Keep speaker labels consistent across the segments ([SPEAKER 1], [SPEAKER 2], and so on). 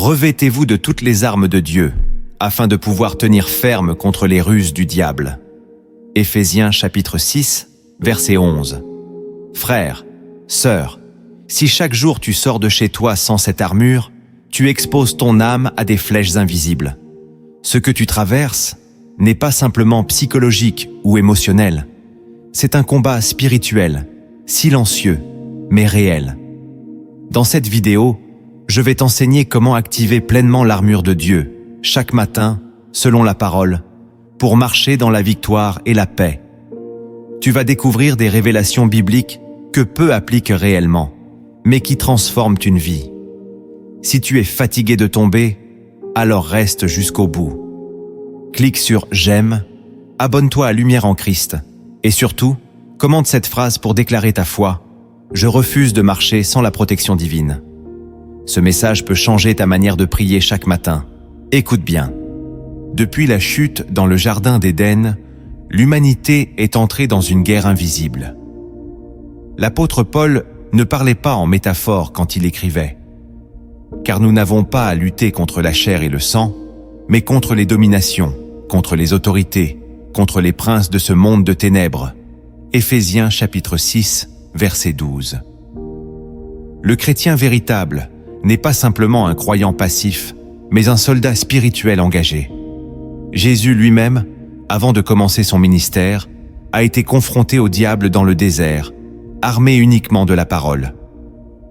[SPEAKER 1] Revêtez-vous de toutes les armes de Dieu, afin de pouvoir tenir ferme contre les ruses du diable. Éphésiens chapitre 6, verset 11. Frères, sœurs, si chaque jour tu sors de chez toi sans cette armure, tu exposes ton âme à des flèches invisibles. Ce que tu traverses n'est pas simplement psychologique ou émotionnel. C'est un combat spirituel, silencieux, mais réel. Dans cette vidéo, je vais t'enseigner comment activer pleinement l'armure de Dieu, chaque matin, selon la parole, pour marcher dans la victoire et la paix. Tu vas découvrir des révélations bibliques que peu appliquent réellement, mais qui transforment une vie. Si tu es fatigué de tomber, alors reste jusqu'au bout. Clique sur « J'aime », abonne-toi à Lumière en Christ, et surtout, commente cette phrase pour déclarer ta foi « Je refuse de marcher sans la protection divine ». Ce message peut changer ta manière de prier chaque matin. Écoute bien. Depuis la chute dans le jardin d'Éden, l'humanité est entrée dans une guerre invisible. L'apôtre Paul ne parlait pas en métaphore quand il écrivait. Car nous n'avons pas à lutter contre la chair et le sang, mais contre les dominations, contre les autorités, contre les princes de ce monde de ténèbres. Éphésiens chapitre 6, verset 12. Le chrétien véritable n'est pas simplement un croyant passif, mais un soldat spirituel engagé. Jésus lui-même, avant de commencer son ministère, a été confronté au diable dans le désert, armé uniquement de la parole.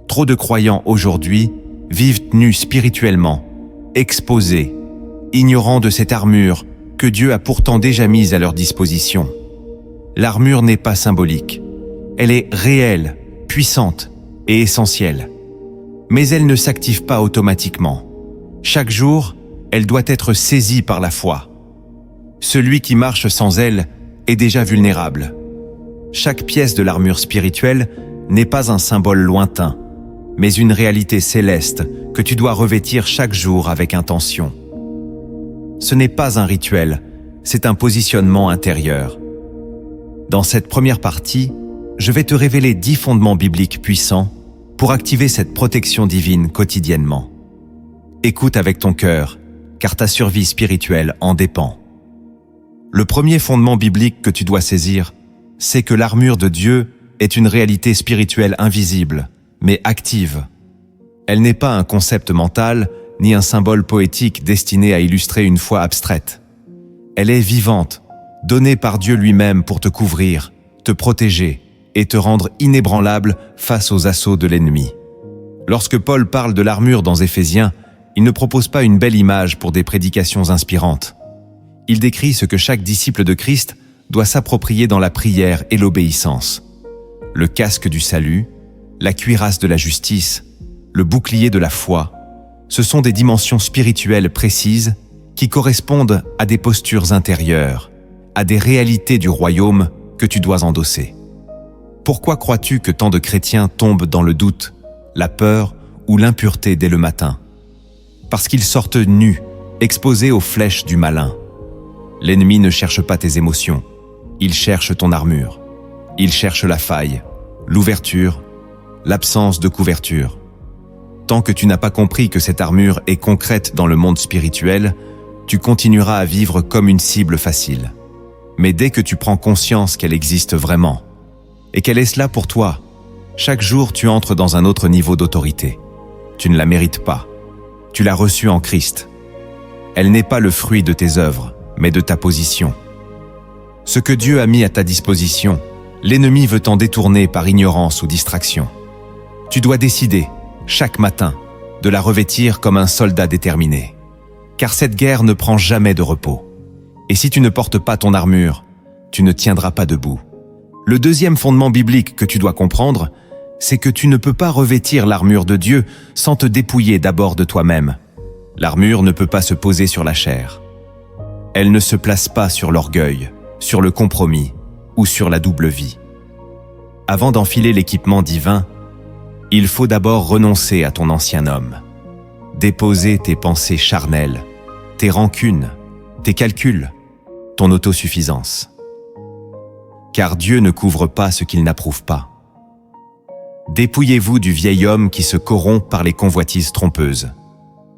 [SPEAKER 1] Trop de croyants aujourd'hui vivent nus spirituellement, exposés, ignorant de cette armure que Dieu a pourtant déjà mise à leur disposition. L'armure n'est pas symbolique, elle est réelle, puissante et essentielle. Mais elle ne s'active pas automatiquement. Chaque jour, elle doit être saisie par la foi. Celui qui marche sans elle est déjà vulnérable. Chaque pièce de l'armure spirituelle n'est pas un symbole lointain, mais une réalité céleste que tu dois revêtir chaque jour avec intention. Ce n'est pas un rituel, c'est un positionnement intérieur. Dans cette première partie, je vais te révéler 10 fondements bibliques puissants pour activer cette protection divine quotidiennement. Écoute avec ton cœur, car ta survie spirituelle en dépend. Le premier fondement biblique que tu dois saisir, c'est que l'armure de Dieu est une réalité spirituelle invisible, mais active. Elle n'est pas un concept mental, ni un symbole poétique destiné à illustrer une foi abstraite. Elle est vivante, donnée par Dieu lui-même pour te couvrir, te protéger et te rendre inébranlable face aux assauts de l'ennemi. Lorsque Paul parle de l'armure dans Éphésiens, il ne propose pas une belle image pour des prédications inspirantes. Il décrit ce que chaque disciple de Christ doit s'approprier dans la prière et l'obéissance. Le casque du salut, la cuirasse de la justice, le bouclier de la foi, ce sont des dimensions spirituelles précises qui correspondent à des postures intérieures, à des réalités du royaume que tu dois endosser. Pourquoi crois-tu que tant de chrétiens tombent dans le doute, la peur ou l'impureté dès le matin? Parce qu'ils sortent nus, exposés aux flèches du malin. L'ennemi ne cherche pas tes émotions, il cherche ton armure. Il cherche la faille, l'ouverture, l'absence de couverture. Tant que tu n'as pas compris que cette armure est concrète dans le monde spirituel, tu continueras à vivre comme une cible facile. Mais dès que tu prends conscience qu'elle existe vraiment, et qu'elle est cela pour toi, chaque jour tu entres dans un autre niveau d'autorité. Tu ne la mérites pas. Tu l'as reçue en Christ. Elle n'est pas le fruit de tes œuvres, mais de ta position. Ce que Dieu a mis à ta disposition, l'ennemi veut t'en détourner par ignorance ou distraction. Tu dois décider, chaque matin, de la revêtir comme un soldat déterminé. Car cette guerre ne prend jamais de repos. Et si tu ne portes pas ton armure, tu ne tiendras pas debout. Le deuxième fondement biblique que tu dois comprendre, c'est que tu ne peux pas revêtir l'armure de Dieu sans te dépouiller d'abord de toi-même. L'armure ne peut pas se poser sur la chair. Elle ne se place pas sur l'orgueil, sur le compromis ou sur la double vie. Avant d'enfiler l'équipement divin, il faut d'abord renoncer à ton ancien homme. Déposer tes pensées charnelles, tes rancunes, tes calculs, ton autosuffisance. Car Dieu ne couvre pas ce qu'il n'approuve pas. Dépouillez-vous du vieil homme qui se corrompt par les convoitises trompeuses.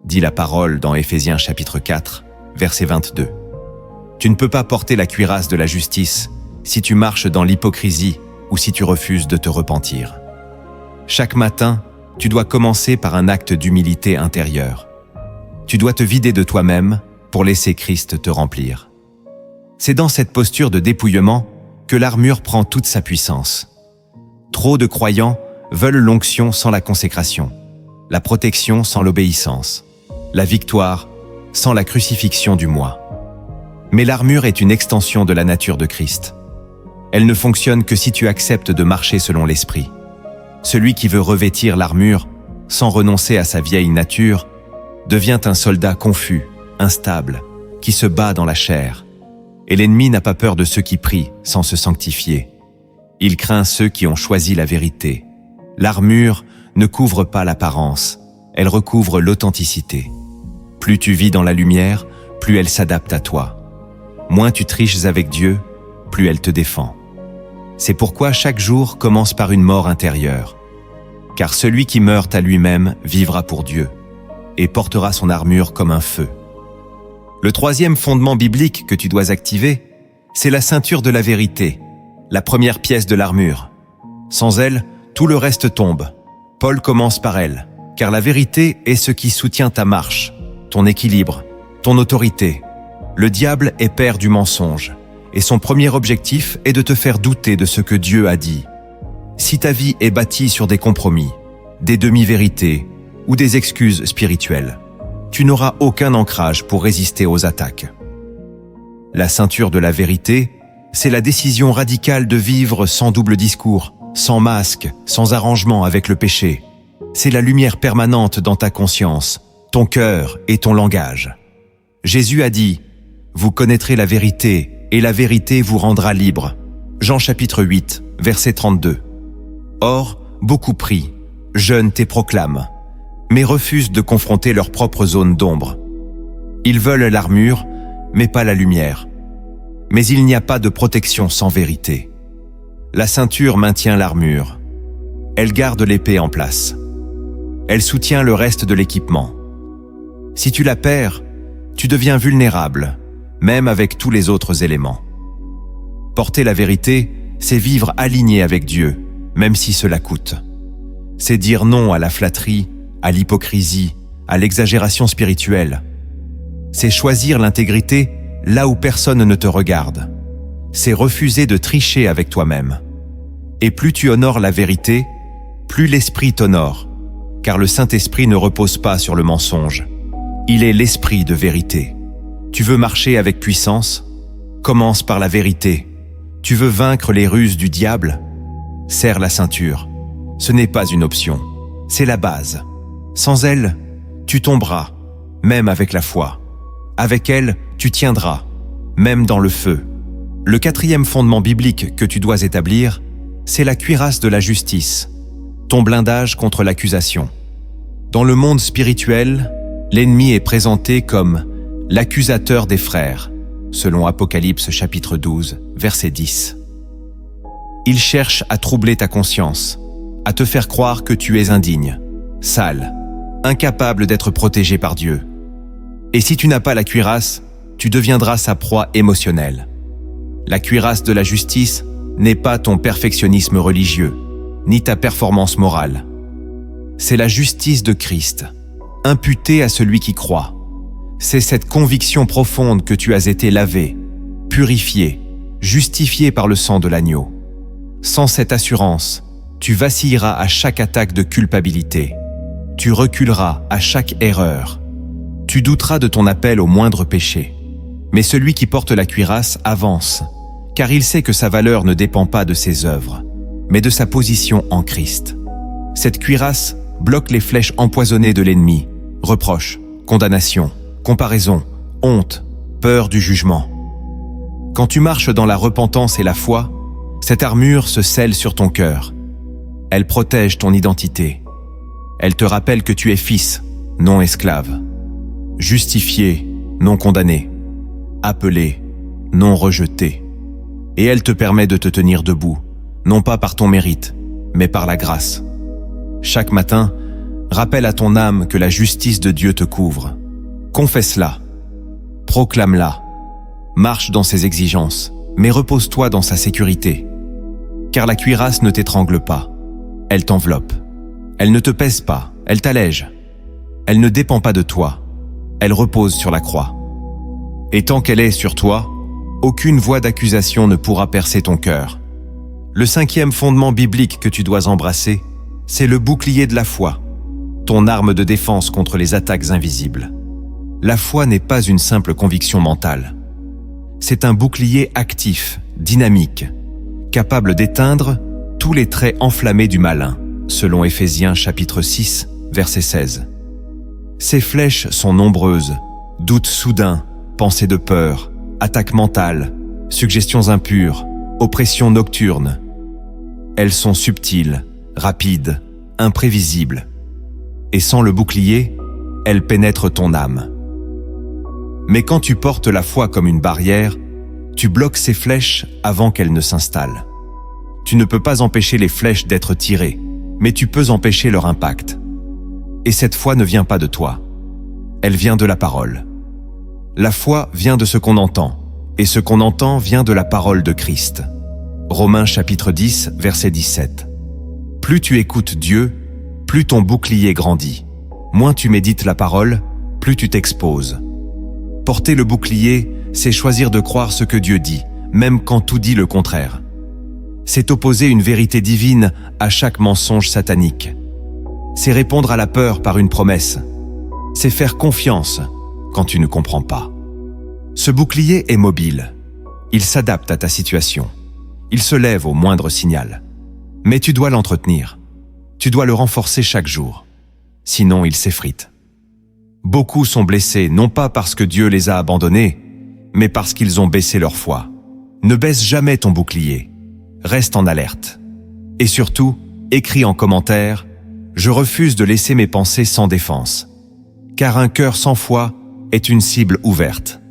[SPEAKER 1] dit la parole dans Éphésiens chapitre 4, verset 22. Tu ne peux pas porter la cuirasse de la justice si tu marches dans l'hypocrisie ou si tu refuses de te repentir. Chaque matin, tu dois commencer par un acte d'humilité intérieure. Tu dois te vider de toi-même pour laisser Christ te remplir. C'est dans cette posture de dépouillement que l'armure prend toute sa puissance. Trop de croyants veulent l'onction sans la consécration, la protection sans l'obéissance, la victoire sans la crucifixion du moi. Mais l'armure est une extension de la nature de Christ. Elle ne fonctionne que si tu acceptes de marcher selon l'Esprit. Celui qui veut revêtir l'armure sans renoncer à sa vieille nature devient un soldat confus, instable, qui se bat dans la chair. Et l'ennemi n'a pas peur de ceux qui prient sans se sanctifier. Il craint ceux qui ont choisi la vérité. L'armure ne couvre pas l'apparence, elle recouvre l'authenticité. Plus tu vis dans la lumière, plus elle s'adapte à toi. Moins tu triches avec Dieu, plus elle te défend. C'est pourquoi chaque jour commence par une mort intérieure. Car celui qui meurt à lui-même vivra pour Dieu et portera son armure comme un feu. Le troisième fondement biblique que tu dois activer, c'est la ceinture de la vérité, la première pièce de l'armure. Sans elle, tout le reste tombe. Paul commence par elle, car la vérité est ce qui soutient ta marche, ton équilibre, ton autorité. Le diable est père du mensonge, et son premier objectif est de te faire douter de ce que Dieu a dit. Si ta vie est bâtie sur des compromis, des demi-vérités ou des excuses spirituelles, tu n'auras aucun ancrage pour résister aux attaques. La ceinture de la vérité, c'est la décision radicale de vivre sans double discours, sans masque, sans arrangement avec le péché. C'est la lumière permanente dans ta conscience, ton cœur et ton langage. Jésus a dit « Vous connaîtrez la vérité, et la vérité vous rendra libre ». Jean chapitre 8, verset 32. Or, beaucoup prient, jeûnent et proclament, mais refusent de confronter leur propre zone d'ombre. Ils veulent l'armure, mais pas la lumière. Mais il n'y a pas de protection sans vérité. La ceinture maintient l'armure. Elle garde l'épée en place. Elle soutient le reste de l'équipement. Si tu la perds, tu deviens vulnérable, même avec tous les autres éléments. Porter la vérité, c'est vivre aligné avec Dieu, même si cela coûte. C'est dire non à la flatterie, à l'hypocrisie, à l'exagération spirituelle. C'est choisir l'intégrité là où personne ne te regarde. C'est refuser de tricher avec toi-même. Et plus tu honores la vérité, plus l'Esprit t'honore, car le Saint-Esprit ne repose pas sur le mensonge. Il est l'Esprit de vérité. Tu veux marcher avec puissance? Commence par la vérité. Tu veux vaincre les ruses du diable? Serre la ceinture. Ce n'est pas une option, c'est la base. Sans elle, tu tomberas, même avec la foi. Avec elle, tu tiendras, même dans le feu. Le quatrième fondement biblique que tu dois établir, c'est la cuirasse de la justice, ton blindage contre l'accusation. Dans le monde spirituel, l'ennemi est présenté comme l'accusateur des frères, selon Apocalypse chapitre 12, verset 10. Il cherche à troubler ta conscience, à te faire croire que tu es indigne, sale, incapable d'être protégé par Dieu. Et si tu n'as pas la cuirasse, tu deviendras sa proie émotionnelle. La cuirasse de la justice n'est pas ton perfectionnisme religieux, ni ta performance morale. C'est la justice de Christ, imputée à celui qui croit. C'est cette conviction profonde que tu as été lavé, purifié, justifié par le sang de l'agneau. Sans cette assurance, tu vacilleras à chaque attaque de culpabilité. Tu reculeras à chaque erreur. Tu douteras de ton appel au moindre péché. Mais celui qui porte la cuirasse avance, car il sait que sa valeur ne dépend pas de ses œuvres, mais de sa position en Christ. Cette cuirasse bloque les flèches empoisonnées de l'ennemi, reproches, condamnation, comparaison, honte, peur du jugement. Quand tu marches dans la repentance et la foi, cette armure se scelle sur ton cœur. Elle protège ton identité. Elle te rappelle que tu es fils, non esclave. Justifié, non condamné. Appelé, non rejeté. Et elle te permet de te tenir debout, non pas par ton mérite, mais par la grâce. Chaque matin, Rappelle à ton âme que la justice de Dieu te couvre. Confesse-la. Proclame-la. Marche dans ses exigences, mais repose-toi dans sa sécurité. Car la cuirasse ne t'étrangle pas. Elle t'enveloppe. Elle ne te pèse pas, elle t'allège. Elle ne dépend pas de toi. Elle repose sur la croix. Et tant qu'elle est sur toi, aucune voix d'accusation ne pourra percer ton cœur. Le 5e fondement biblique que tu dois embrasser, c'est le bouclier de la foi, ton arme de défense contre les attaques invisibles. La foi n'est pas une simple conviction mentale. C'est un bouclier actif, dynamique, capable d'éteindre tous les traits enflammés du malin, selon Éphésiens chapitre 6, verset 16. Ces flèches sont nombreuses, doutes soudains, pensées de peur, attaques mentales, suggestions impures, oppressions nocturnes. Elles sont subtiles, rapides, imprévisibles. Et sans le bouclier, elles pénètrent ton âme. Mais quand tu portes la foi comme une barrière, tu bloques ces flèches avant qu'elles ne s'installent. Tu ne peux pas empêcher les flèches d'être tirées, mais tu peux empêcher leur impact. Et cette foi ne vient pas de toi. Elle vient de la parole. La foi vient de ce qu'on entend, et ce qu'on entend vient de la parole de Christ. Romains chapitre 10, verset 17. Plus tu écoutes Dieu, plus ton bouclier grandit. Moins tu médites la parole, plus tu t'exposes. Porter le bouclier, c'est choisir de croire ce que Dieu dit, même quand tout dit le contraire. C'est opposer une vérité divine à chaque mensonge satanique. C'est répondre à la peur par une promesse. C'est faire confiance quand tu ne comprends pas. Ce bouclier est mobile. Il s'adapte à ta situation. Il se lève au moindre signal. Mais tu dois l'entretenir. Tu dois le renforcer chaque jour. Sinon, il s'effrite. Beaucoup sont blessés, non pas parce que Dieu les a abandonnés, mais parce qu'ils ont baissé leur foi. Ne baisse jamais ton bouclier. Reste en alerte. Et surtout, écris en commentaire « Je refuse de laisser mes pensées sans défense ». Car un cœur sans foi est une cible ouverte.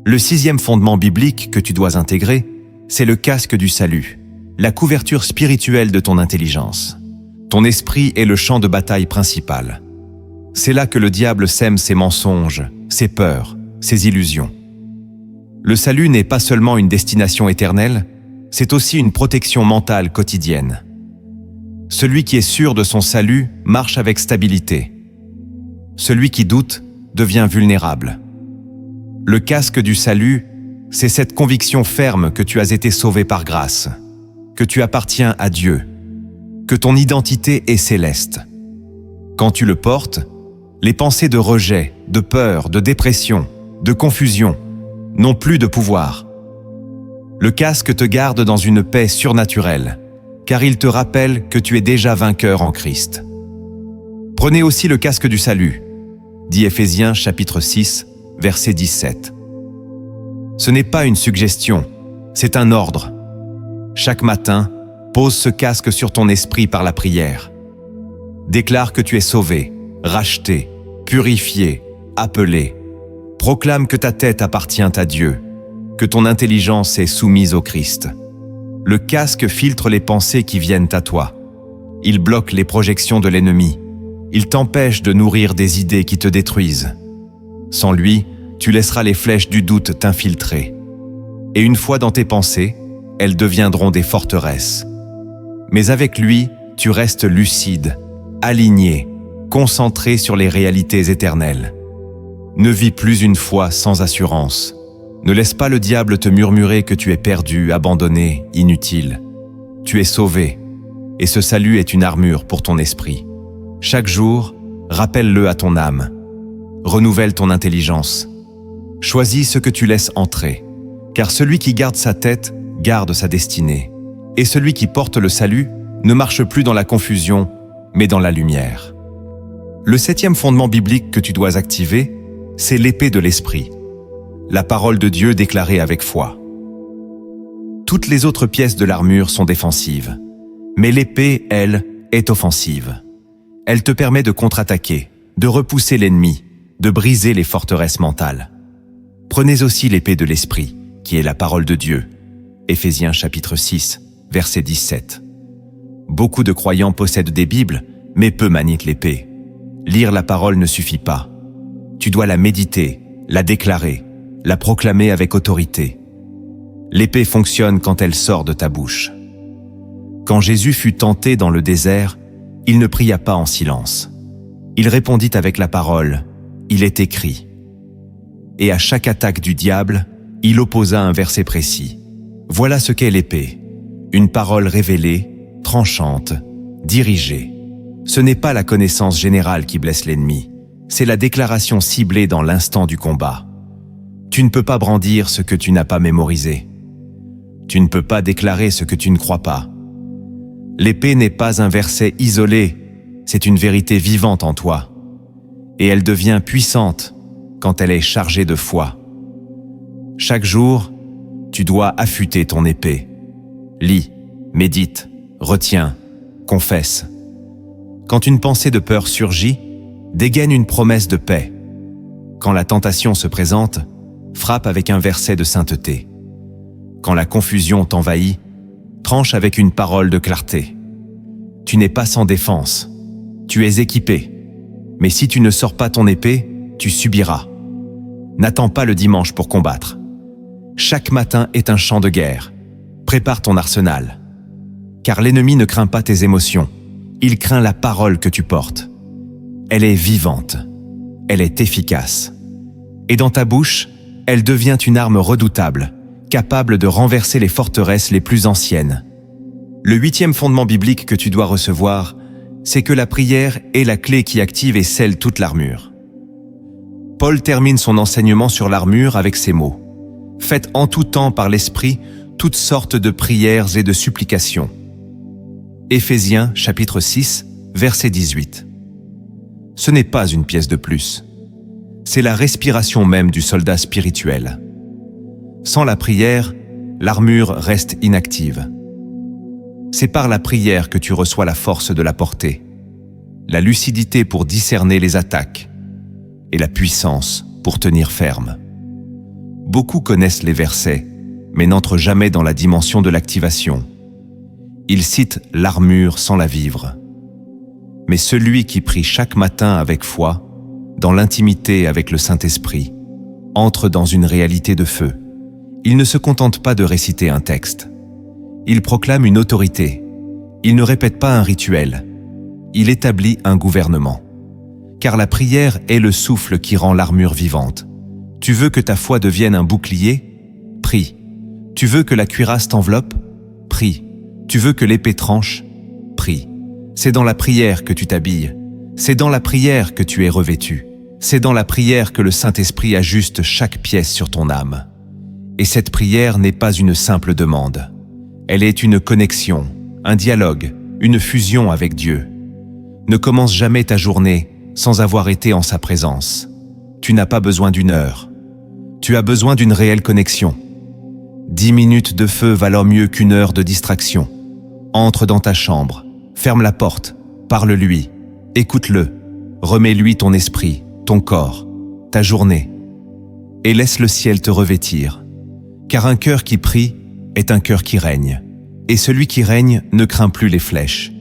[SPEAKER 1] Le 6e fondement biblique que tu dois intégrer, c'est le casque du salut, la couverture spirituelle de ton intelligence. Ton esprit est le champ de bataille principal. C'est là que le diable sème ses mensonges, ses peurs, ses illusions. Le salut n'est pas seulement une destination éternelle, c'est aussi une protection mentale quotidienne. Celui qui est sûr de son salut marche avec stabilité. Celui qui doute devient vulnérable. Le casque du salut, c'est cette conviction ferme que tu as été sauvé par grâce, que tu appartiens à Dieu, que ton identité est céleste. Quand tu le portes, les pensées de rejet, de peur, de dépression, de confusion n'ont plus de pouvoir. Le casque te garde dans une paix surnaturelle, car il te rappelle que tu es déjà vainqueur en Christ. Prenez aussi le casque du salut, dit Éphésiens chapitre 6, verset 17. Ce n'est pas une suggestion, c'est un ordre. Chaque matin, pose ce casque sur ton esprit par la prière. Déclare que tu es sauvé, racheté, purifié, appelé. Proclame que ta tête appartient à Dieu, que ton intelligence est soumise au Christ. Le casque filtre les pensées qui viennent à toi. Il bloque les projections de l'ennemi. Il t'empêche de nourrir des idées qui te détruisent. Sans lui, tu laisseras les flèches du doute t'infiltrer. Et une fois dans tes pensées, elles deviendront des forteresses. Mais avec lui, tu restes lucide, aligné, concentré sur les réalités éternelles. Ne vis plus une foi sans assurance. Ne laisse pas le diable te murmurer que tu es perdu, abandonné, inutile. Tu es sauvé, et ce salut est une armure pour ton esprit. Chaque jour, rappelle-le à ton âme. Renouvelle ton intelligence. Choisis ce que tu laisses entrer, car celui qui garde sa tête garde sa destinée. Et celui qui porte le salut ne marche plus dans la confusion, mais dans la lumière. Le 7e fondement biblique que tu dois activer, c'est l'épée de l'esprit, la parole de Dieu déclarée avec foi. Toutes les autres pièces de l'armure sont défensives, mais l'épée, elle, est offensive. Elle te permet de contre-attaquer, de repousser l'ennemi, de briser les forteresses mentales. Prenez aussi l'épée de l'esprit, qui est la parole de Dieu. Éphésiens chapitre 6, verset 17. Beaucoup de croyants possèdent des Bibles, mais peu manient l'épée. Lire la parole ne suffit pas. Tu dois la méditer, la déclarer, la proclamer avec autorité. L'épée fonctionne quand elle sort de ta bouche. Quand Jésus fut tenté dans le désert, il ne pria pas en silence. Il répondit avec la parole, « Il est écrit ». Et à chaque attaque du diable, il opposa un verset précis. Voilà ce qu'est l'épée, une parole révélée, tranchante, dirigée. Ce n'est pas la connaissance générale qui blesse l'ennemi, c'est la déclaration ciblée dans l'instant du combat. Tu ne peux pas brandir ce que tu n'as pas mémorisé. Tu ne peux pas déclarer ce que tu ne crois pas. L'épée n'est pas un verset isolé, c'est une vérité vivante en toi. Et elle devient puissante quand elle est chargée de foi. Chaque jour, tu dois affûter ton épée. Lis, médite, retiens, confesse. Quand une pensée de peur surgit, dégaine une promesse de paix. Quand la tentation se présente, frappe avec un verset de sainteté. Quand la confusion t'envahit, tranche avec une parole de clarté. Tu n'es pas sans défense, tu es équipé. Mais si tu ne sors pas ton épée, tu subiras. N'attends pas le dimanche pour combattre. Chaque matin est un champ de guerre. Prépare ton arsenal. Car l'ennemi ne craint pas tes émotions, il craint la parole que tu portes. Elle est vivante, elle est efficace. Et dans ta bouche, elle devient une arme redoutable, capable de renverser les forteresses les plus anciennes. Le 8e fondement biblique que tu dois recevoir, c'est que la prière est la clé qui active et scelle toute l'armure. Paul termine son enseignement sur l'armure avec ces mots. « Faites en tout temps par l'Esprit toutes sortes de prières et de supplications. » Éphésiens chapitre 6, verset 18. Ce n'est pas une pièce de plus. C'est la respiration même du soldat spirituel. Sans la prière, l'armure reste inactive. C'est par la prière que tu reçois la force de la porter, la lucidité pour discerner les attaques et la puissance pour tenir ferme. Beaucoup connaissent les versets, mais n'entrent jamais dans la dimension de l'activation. Ils citent l'armure sans la vivre. Mais celui qui prie chaque matin avec foi, dans l'intimité avec le Saint-Esprit, entre dans une réalité de feu. Il ne se contente pas de réciter un texte. Il proclame une autorité. Il ne répète pas un rituel. Il établit un gouvernement. Car la prière est le souffle qui rend l'armure vivante. Tu veux que ta foi devienne un bouclier? Prie. Tu veux que la cuirasse t'enveloppe? Prie. Tu veux que l'épée tranche? Prie. C'est dans la prière que tu t'habilles. C'est dans la prière que tu es revêtu. C'est dans la prière que le Saint-Esprit ajuste chaque pièce sur ton âme. Et cette prière n'est pas une simple demande. Elle est une connexion, un dialogue, une fusion avec Dieu. Ne commence jamais ta journée sans avoir été en sa présence. Tu n'as pas besoin d'une heure. Tu as besoin d'une réelle connexion. 10 minutes de feu valent mieux qu'une heure de distraction. Entre dans ta chambre, ferme la porte, parle-lui, écoute-le, remets-lui ton esprit, ton corps, ta journée, et laisse le ciel te revêtir. Car un cœur qui prie est un cœur qui règne, et celui qui règne ne craint plus les flèches.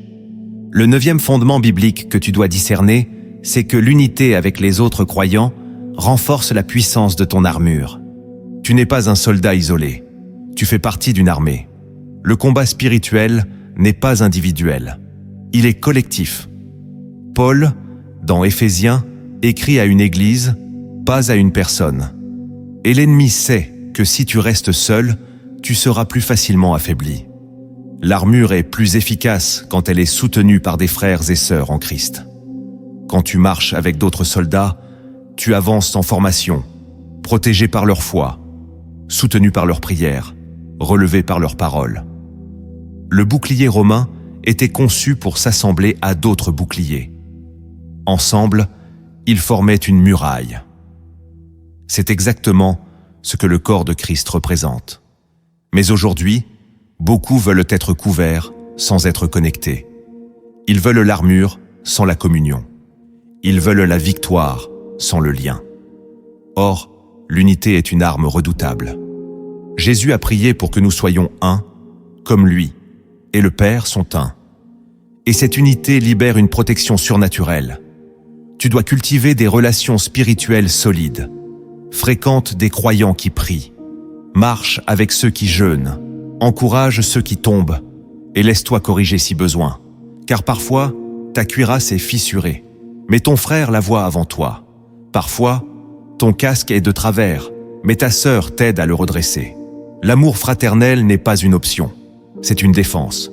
[SPEAKER 1] Le 9e fondement biblique que tu dois discerner, c'est que l'unité avec les autres croyants renforce la puissance de ton armure. Tu n'es pas un soldat isolé, tu fais partie d'une armée. Le combat spirituel n'est pas individuel, il est collectif. Paul, dans Éphésiens, écrit à une église, pas à une personne. Et l'ennemi sait que si tu restes seul, tu seras plus facilement affaibli. L'armure est plus efficace quand elle est soutenue par des frères et sœurs en Christ. Quand tu marches avec d'autres soldats, tu avances en formation, protégé par leur foi, soutenu par leurs prières, relevé par leurs paroles. Le bouclier romain était conçu pour s'assembler à d'autres boucliers. Ensemble, ils formaient une muraille. C'est exactement ce que le corps de Christ représente. Mais aujourd'hui, beaucoup veulent être couverts sans être connectés. Ils veulent l'armure sans la communion. Ils veulent la victoire sans le lien. Or, l'unité est une arme redoutable. Jésus a prié pour que nous soyons un, comme lui, et le Père sont un. Et cette unité libère une protection surnaturelle. Tu dois cultiver des relations spirituelles solides. Fréquente des croyants qui prient. Marche avec ceux qui jeûnent. Encourage ceux qui tombent. Et laisse-toi corriger si besoin. Car parfois, ta cuirasse est fissurée. Mais ton frère la voit avant toi. Parfois, ton casque est de travers, mais ta sœur t'aide à le redresser. L'amour fraternel n'est pas une option, c'est une défense.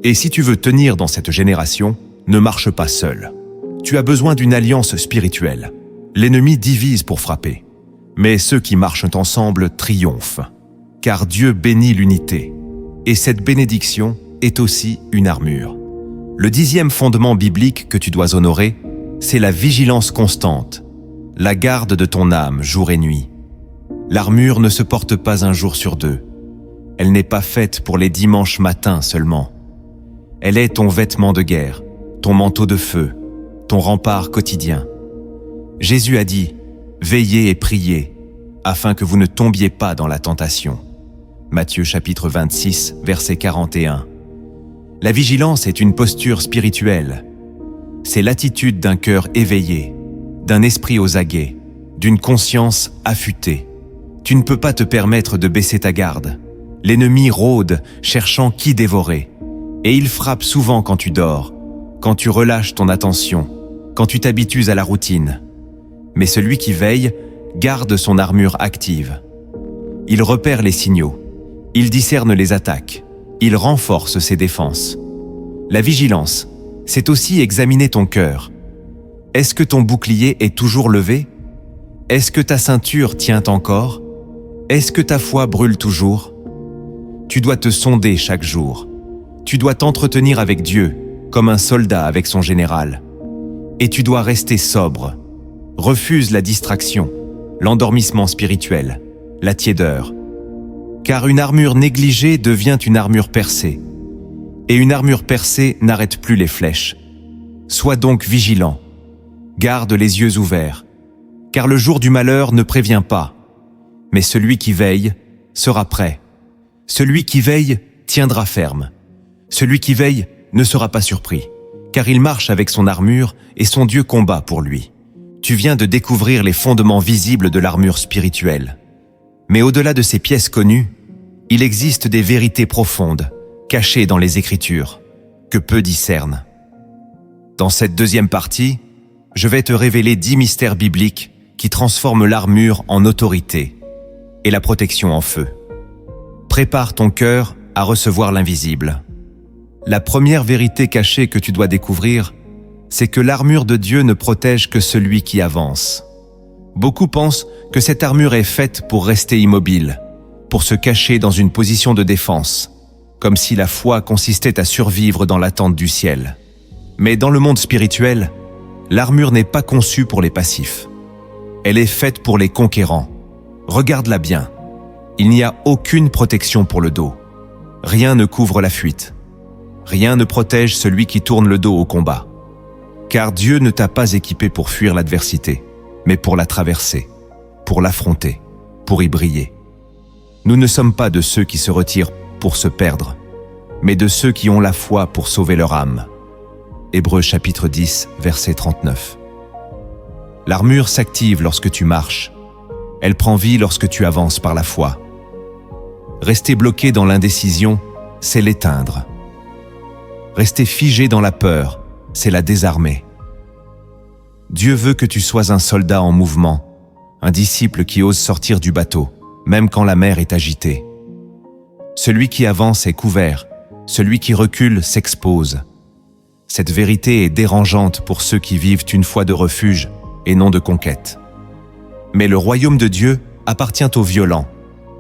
[SPEAKER 1] Et si tu veux tenir dans cette génération, ne marche pas seul. Tu as besoin d'une alliance spirituelle. L'ennemi divise pour frapper, mais ceux qui marchent ensemble triomphent. Car Dieu bénit l'unité, et cette bénédiction est aussi une armure. Le 10e fondement biblique que tu dois honorer, c'est la vigilance constante, la garde de ton âme jour et nuit. L'armure ne se porte pas un jour sur deux. Elle n'est pas faite pour les dimanches matins seulement. Elle est ton vêtement de guerre, ton manteau de feu, ton rempart quotidien. Jésus a dit « Veillez et priez, afin que vous ne tombiez pas dans la tentation ». Matthieu chapitre 26, verset 41. La vigilance est une posture spirituelle. C'est l'attitude d'un cœur éveillé, d'un esprit aux aguets, d'une conscience affûtée. Tu ne peux pas te permettre de baisser ta garde. L'ennemi rôde, cherchant qui dévorer. Et il frappe souvent quand tu dors, quand tu relâches ton attention, quand tu t'habitues à la routine. Mais celui qui veille garde son armure active. Il repère les signaux, il discerne les attaques, il renforce ses défenses. La vigilance, c'est aussi examiner ton cœur. Est-ce que ton bouclier est toujours levé? Est-ce que ta ceinture tient encore? Est-ce que ta foi brûle toujours? Tu dois te sonder chaque jour. Tu dois t'entretenir avec Dieu, comme un soldat avec son général. Et tu dois rester sobre. Refuse la distraction, l'endormissement spirituel, la tiédeur. Car une armure négligée devient une armure percée. Et une armure percée n'arrête plus les flèches. Sois donc vigilant. Garde les yeux ouverts. Car le jour du malheur ne prévient pas. Mais celui qui veille sera prêt. Celui qui veille tiendra ferme. Celui qui veille ne sera pas surpris, car il marche avec son armure et son Dieu combat pour lui. Tu viens de découvrir les fondements visibles de l'armure spirituelle. Mais au-delà de ces pièces connues, il existe des vérités profondes, cachées dans les Écritures, que peu discernent. Dans cette deuxième partie, je vais te révéler 10 mystères bibliques qui transforment l'armure en autorité et la protection en feu. Prépare ton cœur à recevoir l'invisible. La première vérité cachée que tu dois découvrir, c'est que l'armure de Dieu ne protège que celui qui avance. Beaucoup pensent que cette armure est faite pour rester immobile, pour se cacher dans une position de défense, comme si la foi consistait à survivre dans l'attente du ciel. Mais dans le monde spirituel, l'armure n'est pas conçue pour les passifs. Elle est faite pour les conquérants. Regarde-la bien. Il n'y a aucune protection pour le dos. Rien ne couvre la fuite. Rien ne protège celui qui tourne le dos au combat. Car Dieu ne t'a pas équipé pour fuir l'adversité, mais pour la traverser, pour l'affronter, pour y briller. Nous ne sommes pas de ceux qui se retirent pour se perdre, mais de ceux qui ont la foi pour sauver leur âme. Hébreux chapitre 10, verset 39. L'armure s'active lorsque tu marches. Elle prend vie lorsque tu avances par la foi. Rester bloqué dans l'indécision, c'est l'éteindre. Rester figé dans la peur, c'est la désarmer. Dieu veut que tu sois un soldat en mouvement, un disciple qui ose sortir du bateau, même quand la mer est agitée. Celui qui avance est couvert, celui qui recule s'expose. Cette vérité est dérangeante pour ceux qui vivent une foi de refuge et non de conquête. Mais le royaume de Dieu appartient aux violents,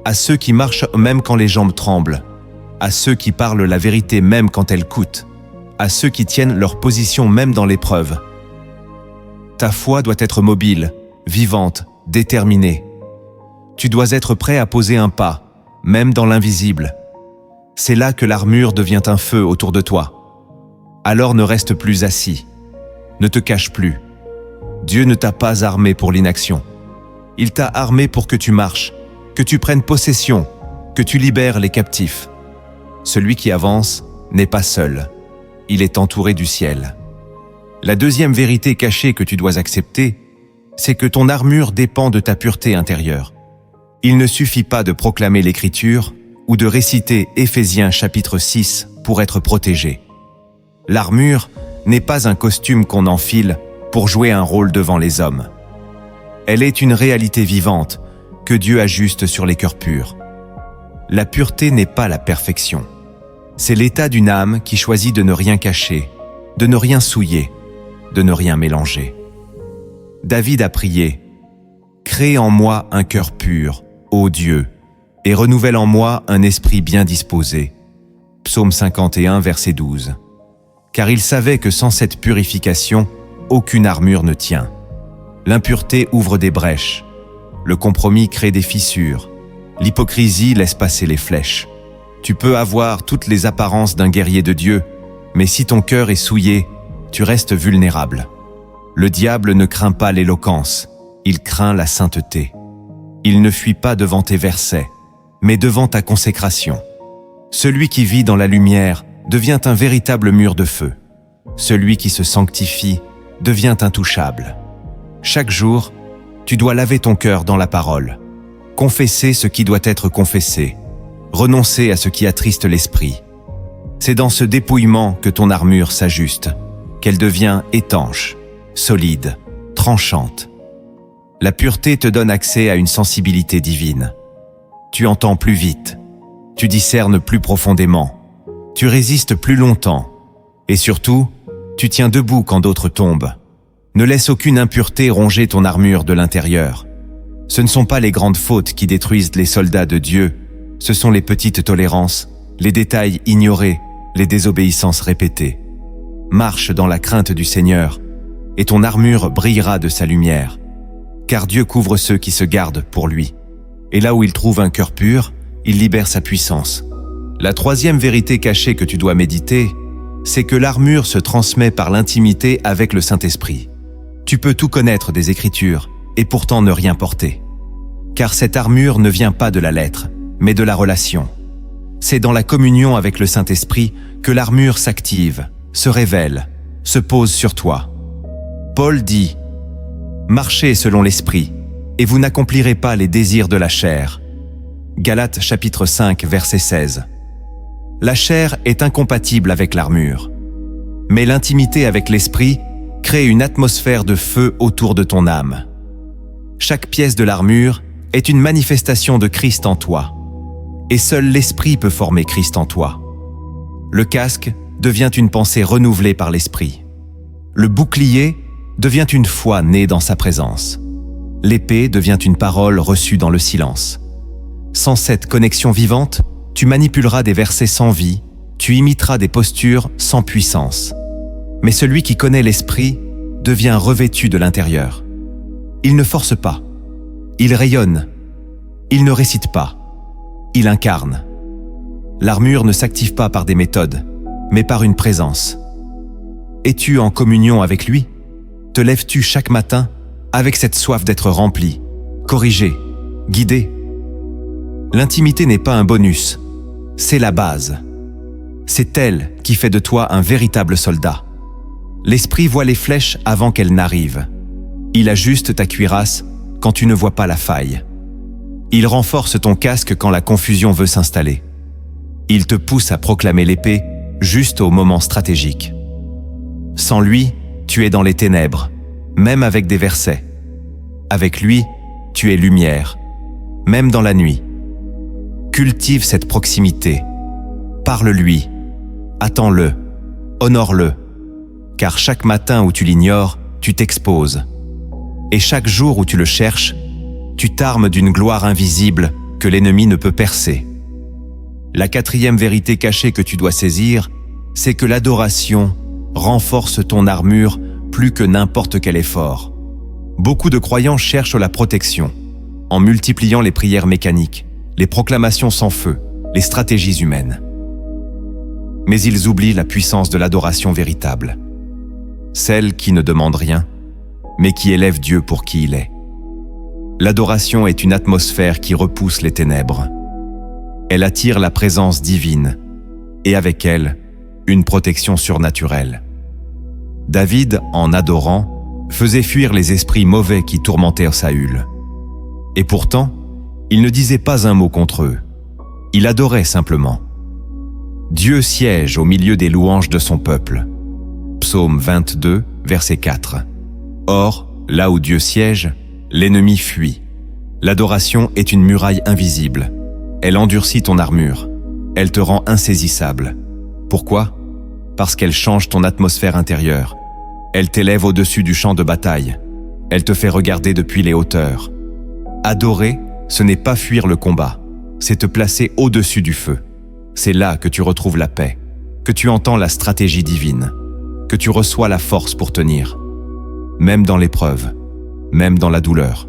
[SPEAKER 1] à ceux qui marchent même quand les jambes tremblent, à ceux qui parlent la vérité même quand elle coûte, à ceux qui tiennent leur position même dans l'épreuve. Ta foi doit être mobile, vivante, déterminée. Tu dois être prêt à poser un pas, même dans l'invisible. C'est là que l'armure devient un feu autour de toi. Alors ne reste plus assis. Ne te cache plus. Dieu ne t'a pas armé pour l'inaction. Il t'a armé pour que tu marches, que tu prennes possession, que tu libères les captifs. Celui qui avance n'est pas seul. Il est entouré du ciel. La deuxième vérité cachée que tu dois accepter, c'est que ton armure dépend de ta pureté intérieure. Il ne suffit pas de proclamer l'Écriture ou de réciter Éphésiens chapitre 6 pour être protégé. L'armure n'est pas un costume qu'on enfile pour jouer un rôle devant les hommes. Elle est une réalité vivante que Dieu ajuste sur les cœurs purs. La pureté n'est pas la perfection. C'est l'état d'une âme qui choisit de ne rien cacher, de ne rien souiller, de ne rien mélanger. David a prié « Crée en moi un cœur pur, ô Dieu, et renouvelle en moi un esprit bien disposé. » Psaume 51, verset 12. Car il savait que sans cette purification, aucune armure ne tient. L'impureté ouvre des brèches, le compromis crée des fissures, l'hypocrisie laisse passer les flèches. Tu peux avoir toutes les apparences d'un guerrier de Dieu, mais si ton cœur est souillé, tu restes vulnérable. Le diable ne craint pas l'éloquence, il craint la sainteté. Il ne fuit pas devant tes versets, mais devant ta consécration. Celui qui vit dans la lumière devient un véritable mur de feu. Celui qui se sanctifie devient intouchable. Chaque jour, tu dois laver ton cœur dans la parole, confesser ce qui doit être confessé, renoncer à ce qui attriste l'esprit. C'est dans ce dépouillement que ton armure s'ajuste, qu'elle devient étanche, solide, tranchante. La pureté te donne accès à une sensibilité divine. Tu entends plus vite, tu discernes plus profondément, tu résistes plus longtemps, et surtout, tu tiens debout quand d'autres tombent. Ne laisse aucune impureté ronger ton armure de l'intérieur. Ce ne sont pas les grandes fautes qui détruisent les soldats de Dieu, ce sont les petites tolérances, les détails ignorés, les désobéissances répétées. Marche dans la crainte du Seigneur, et ton armure brillera de sa lumière. Car Dieu couvre ceux qui se gardent pour lui. Et là où il trouve un cœur pur, il libère sa puissance. La troisième vérité cachée que tu dois méditer, c'est que l'armure se transmet par l'intimité avec le Saint-Esprit. Tu peux tout connaître des Écritures, et pourtant ne rien porter. Car cette armure ne vient pas de la lettre, mais de la relation. C'est dans la communion avec le Saint-Esprit que l'armure s'active, se révèle, se pose sur toi. Paul dit « Marchez selon l'Esprit, et vous n'accomplirez pas les désirs de la chair. » Galates chapitre 5, verset 16. La chair est incompatible avec l'armure. Mais l'intimité avec l'Esprit crée une atmosphère de feu autour de ton âme. Chaque pièce de l'armure est une manifestation de Christ en toi. Et seul l'Esprit peut former Christ en toi. Le casque devient une pensée renouvelée par l'Esprit. Le bouclier devient une foi née dans sa présence. L'épée devient une parole reçue dans le silence. Sans cette connexion vivante, tu manipuleras des versets sans vie, tu imiteras des postures sans puissance. Mais celui qui connaît l'Esprit devient revêtu de l'intérieur. Il ne force pas, il rayonne, il ne récite pas, il incarne. L'armure ne s'active pas par des méthodes, mais par une présence. Es-tu en communion avec lui? Te lèves-tu chaque matin avec cette soif d'être rempli, corrigé, guidé? L'intimité n'est pas un bonus, c'est la base. C'est elle qui fait de toi un véritable soldat. L'Esprit voit les flèches avant qu'elles n'arrivent. Il ajuste ta cuirasse quand tu ne vois pas la faille. Il renforce ton casque quand la confusion veut s'installer. Il te pousse à proclamer l'épée juste au moment stratégique. Sans lui, tu es dans les ténèbres, même avec des versets. Avec lui, tu es lumière, même dans la nuit. Cultive cette proximité. Parle-lui, attends-le, honore-le. Car chaque matin où tu l'ignores, tu t'exposes. Et chaque jour où tu le cherches, tu t'armes d'une gloire invisible que l'ennemi ne peut percer. La quatrième vérité cachée que tu dois saisir, c'est que l'adoration renforce ton armure plus que n'importe quel effort. Beaucoup de croyants cherchent la protection, en multipliant les prières mécaniques, les proclamations sans feu, les stratégies humaines. Mais ils oublient la puissance de l'adoration véritable. Celle qui ne demande rien, mais qui élève Dieu pour qui il est. L'adoration est une atmosphère qui repousse les ténèbres. Elle attire la présence divine, et avec elle, une protection surnaturelle. David, en adorant, faisait fuir les esprits mauvais qui tourmentèrent Saül. Et pourtant, il ne disait pas un mot contre eux. Il adorait simplement. Dieu siège au milieu des louanges de son peuple. Psaume 22, verset 4. Or, là où Dieu siège, l'ennemi fuit. L'adoration est une muraille invisible. Elle endurcit ton armure. Elle te rend insaisissable. Pourquoi ? Parce qu'elle change ton atmosphère intérieure. Elle t'élève au-dessus du champ de bataille. Elle te fait regarder depuis les hauteurs. Adorer, ce n'est pas fuir le combat, c'est te placer au-dessus du feu. C'est là que tu retrouves la paix, que tu entends la stratégie divine, que tu reçois la force pour tenir. Même dans l'épreuve, même dans la douleur.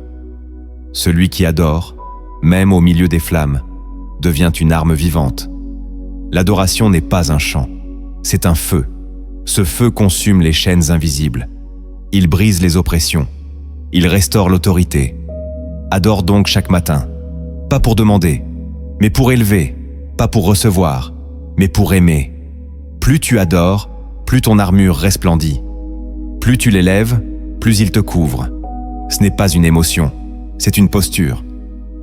[SPEAKER 1] Celui qui adore, même au milieu des flammes, devient une arme vivante. L'adoration n'est pas un chant, c'est un feu. Ce feu consume les chaînes invisibles. Il brise les oppressions. Il restaure l'autorité. Adore donc chaque matin, pas pour demander, mais pour élever, pas pour recevoir, mais pour aimer. Plus tu adores, plus ton armure resplendit. Plus tu l'élèves, plus il te couvre. Ce n'est pas une émotion, c'est une posture.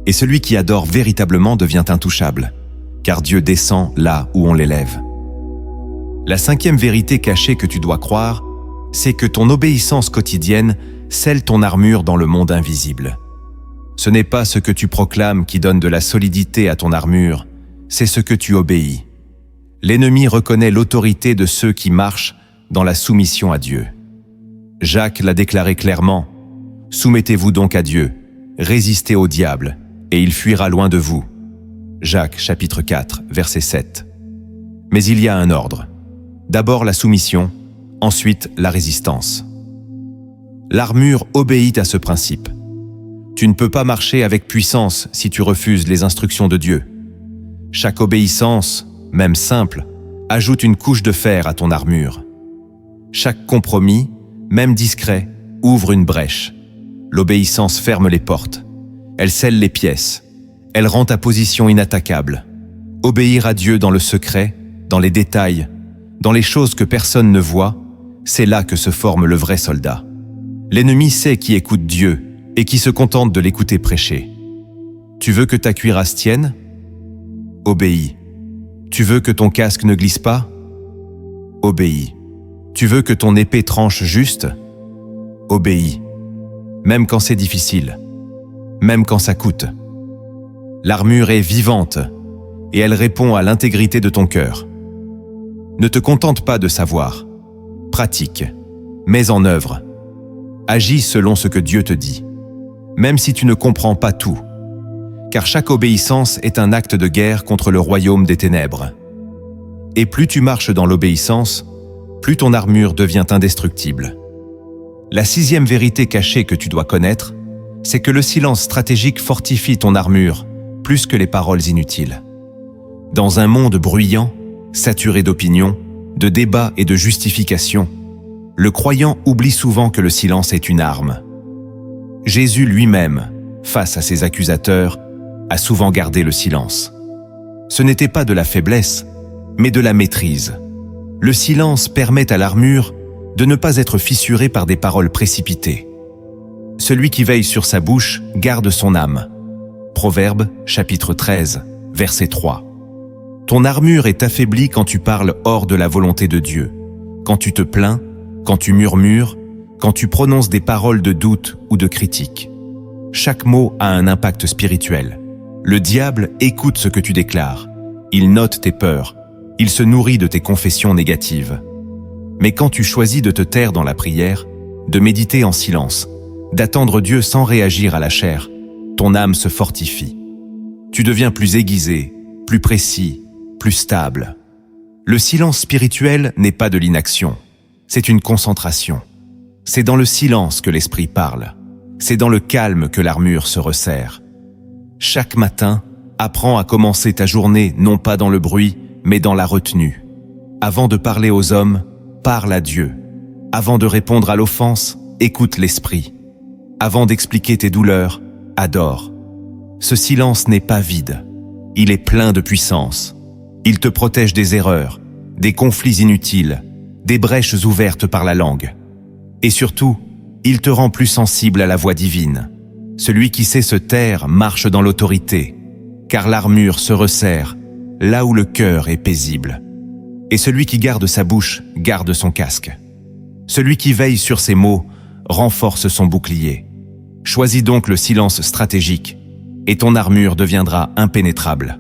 [SPEAKER 1] Et celui qui adore véritablement devient intouchable, car Dieu descend là où on l'élève. La cinquième vérité cachée que tu dois croire, c'est que ton obéissance quotidienne scelle ton armure dans le monde invisible. Ce n'est pas ce que tu proclames qui donne de la solidité à ton armure, c'est ce que tu obéis. L'ennemi reconnaît l'autorité de ceux qui marchent dans la soumission à Dieu. Jacques l'a déclaré clairement, « Soumettez-vous donc à Dieu, résistez au diable, et il fuira loin de vous. » Jacques chapitre 4, verset 7. Mais il y a un ordre. D'abord la soumission, ensuite la résistance. L'armure obéit à ce principe. Tu ne peux pas marcher avec puissance si tu refuses les instructions de Dieu. Chaque obéissance, même simple, ajoute une couche de fer à ton armure. Chaque compromis, même discret, ouvre une brèche. L'obéissance ferme les portes. Elle scelle les pièces. Elle rend ta position inattaquable. Obéir à Dieu dans le secret, dans les détails, dans les choses que personne ne voit, c'est là que se forme le vrai soldat. L'ennemi sait qui écoute Dieu et qui se contente de l'écouter prêcher. Tu veux que ta cuirasse tienne ? Obéis. Tu veux que ton casque ne glisse pas ? Obéis. Tu veux que ton épée tranche juste ? Obéis. Même quand c'est difficile. Même quand ça coûte. L'armure est vivante et elle répond à l'intégrité de ton cœur. Ne te contente pas de savoir. Pratique. Mets en œuvre. Agis selon ce que Dieu te dit. Même si tu ne comprends pas tout. Car chaque obéissance est un acte de guerre contre le royaume des ténèbres. Et plus tu marches dans l'obéissance, plus ton armure devient indestructible. La sixième vérité cachée que tu dois connaître, c'est que le silence stratégique fortifie ton armure plus que les paroles inutiles. Dans un monde bruyant, saturé d'opinions, de débats et de justifications, le croyant oublie souvent que le silence est une arme. Jésus lui-même, face à ses accusateurs, a souvent gardé le silence. Ce n'était pas de la faiblesse, mais de la maîtrise. Le silence permet à l'armure de ne pas être fissurée par des paroles précipitées. Celui qui veille sur sa bouche garde son âme. Proverbe, chapitre 13, verset 3. Ton armure est affaiblie quand tu parles hors de la volonté de Dieu, quand tu te plains, quand tu murmures, quand tu prononces des paroles de doute ou de critique. Chaque mot a un impact spirituel. Le diable écoute ce que tu déclares. Il note tes peurs. Il se nourrit de tes confessions négatives. Mais quand tu choisis de te taire dans la prière, de méditer en silence, d'attendre Dieu sans réagir à la chair, ton âme se fortifie. Tu deviens plus aiguisé, plus précis, plus stable. Le silence spirituel n'est pas de l'inaction, c'est une concentration. C'est dans le silence que l'esprit parle. C'est dans le calme que l'armure se resserre. Chaque matin, apprends à commencer ta journée non pas dans le bruit, mais dans la retenue. Avant de parler aux hommes, parle à Dieu. Avant de répondre à l'offense, écoute l'esprit. Avant d'expliquer tes douleurs, adore. Ce silence n'est pas vide. Il est plein de puissance. Il te protège des erreurs, des conflits inutiles, des brèches ouvertes par la langue. Et surtout, il te rend plus sensible à la voix divine. Celui qui sait se taire marche dans l'autorité, car l'armure se resserre là où le cœur est paisible. Et celui qui garde sa bouche garde son casque. Celui qui veille sur ses mots renforce son bouclier. Choisis donc le silence stratégique, et ton armure deviendra impénétrable.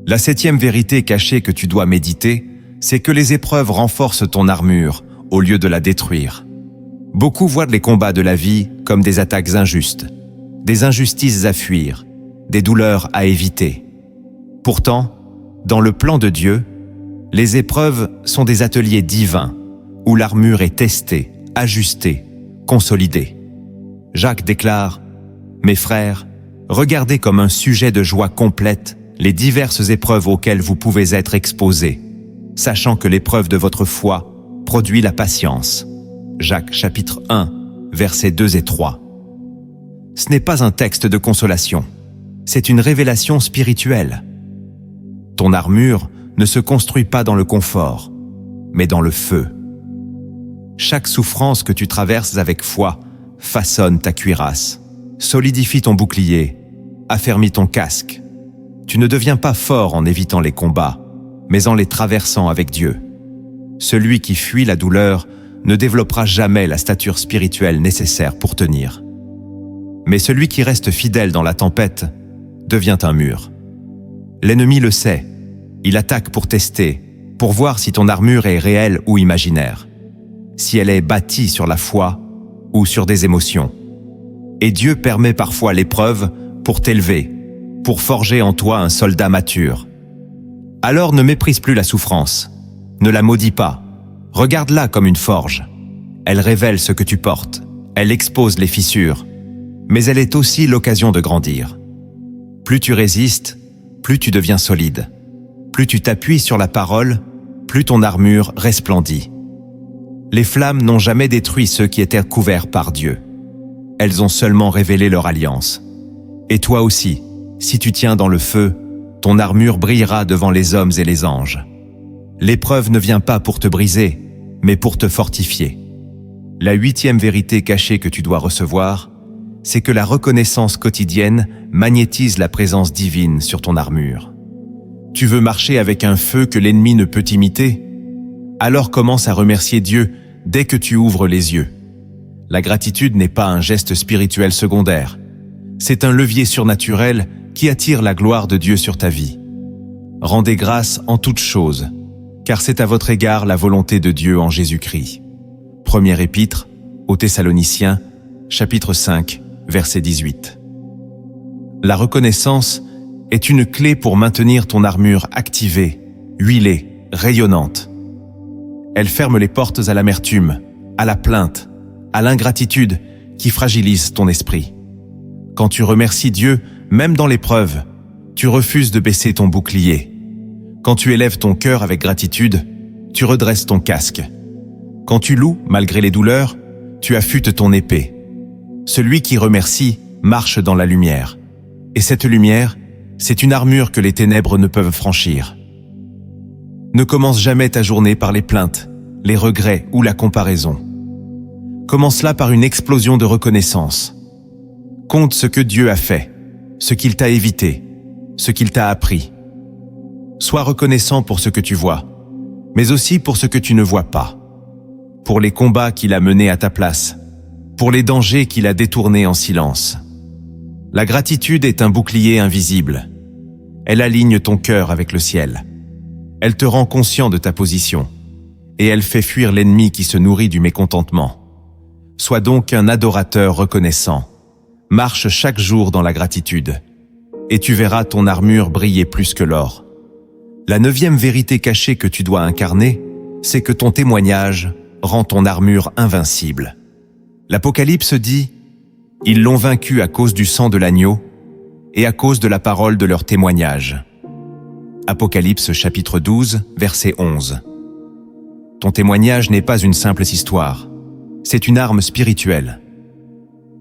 [SPEAKER 1] La 7e vérité cachée que tu dois méditer, c'est que les épreuves renforcent ton armure au lieu de la détruire. Beaucoup voient les combats de la vie comme des attaques injustes, des injustices à fuir, des douleurs à éviter. Pourtant, dans le plan de Dieu, les épreuves sont des ateliers divins où l'armure est testée, ajustée, consolidée. Jacques déclare « Mes frères, regardez comme un sujet de joie complète les diverses épreuves auxquelles vous pouvez être exposés, sachant que l'épreuve de votre foi produit la patience. » Jacques chapitre 1, versets 2 et 3. Ce n'est pas un texte de consolation, c'est une révélation spirituelle. Ton armure ne se construit pas dans le confort, mais dans le feu. Chaque souffrance que tu traverses avec foi façonne ta cuirasse, solidifie ton bouclier, affermit ton casque. Tu ne deviens pas fort en évitant les combats, mais en les traversant avec Dieu. Celui qui fuit la douleur ne développera jamais la stature spirituelle nécessaire pour tenir. Mais celui qui reste fidèle dans la tempête devient un mur. L'ennemi le sait, il attaque pour tester, pour voir si ton armure est réelle ou imaginaire, si elle est bâtie sur la foi ou sur des émotions. Et Dieu permet parfois l'épreuve pour t'élever, pour forger en toi un soldat mature. Alors ne méprise plus la souffrance, ne la maudis pas, regarde-la comme une forge. Elle révèle ce que tu portes, elle expose les fissures, mais elle est aussi l'occasion de grandir. Plus tu résistes, plus tu deviens solide. Plus tu t'appuies sur la parole, plus ton armure resplendit. Les flammes n'ont jamais détruit ceux qui étaient couverts par Dieu. Elles ont seulement révélé leur alliance. Et toi aussi, si tu tiens dans le feu, ton armure brillera devant les hommes et les anges. L'épreuve ne vient pas pour te briser, mais pour te fortifier. La 8e vérité cachée que tu dois recevoir, c'est que la reconnaissance quotidienne magnétise la présence divine sur ton armure. Tu veux marcher avec un feu que l'ennemi ne peut imiter? Alors commence à remercier Dieu dès que tu ouvres les yeux. La gratitude n'est pas un geste spirituel secondaire. C'est un levier surnaturel qui attire la gloire de Dieu sur ta vie. Rendez grâce en toutes choses, car c'est à votre égard la volonté de Dieu en Jésus-Christ. Première épître aux Thessaloniciens, chapitre 5, verset 18. La reconnaissance est une clé pour maintenir ton armure activée, huilée, rayonnante. Elle ferme les portes à l'amertume, à la plainte, à l'ingratitude qui fragilise ton esprit. Quand tu remercies Dieu, même dans l'épreuve, tu refuses de baisser ton bouclier. Quand tu élèves ton cœur avec gratitude, tu redresses ton casque. Quand tu loues, malgré les douleurs, tu affûtes ton épée. Celui qui remercie marche dans la lumière. Et cette lumière, c'est une armure que les ténèbres ne peuvent franchir. Ne commence jamais ta journée par les plaintes, les regrets ou la comparaison. Commence-la par une explosion de reconnaissance. Compte ce que Dieu a fait, ce qu'il t'a évité, ce qu'il t'a appris. Sois reconnaissant pour ce que tu vois, mais aussi pour ce que tu ne vois pas. Pour les combats qu'il a menés à ta place, pour les dangers qu'il a détournés en silence. La gratitude est un bouclier invisible. Elle aligne ton cœur avec le ciel. Elle te rend conscient de ta position, et elle fait fuir l'ennemi qui se nourrit du mécontentement. Sois donc un adorateur reconnaissant. Marche chaque jour dans la gratitude, et tu verras ton armure briller plus que l'or. La 9e vérité cachée que tu dois incarner, c'est que ton témoignage rend ton armure invincible. L'Apocalypse dit « Ils l'ont vaincu à cause du sang de l'agneau et à cause de la parole de leur témoignage. » Apocalypse chapitre 12, verset 11. Ton témoignage n'est pas une simple histoire, c'est une arme spirituelle.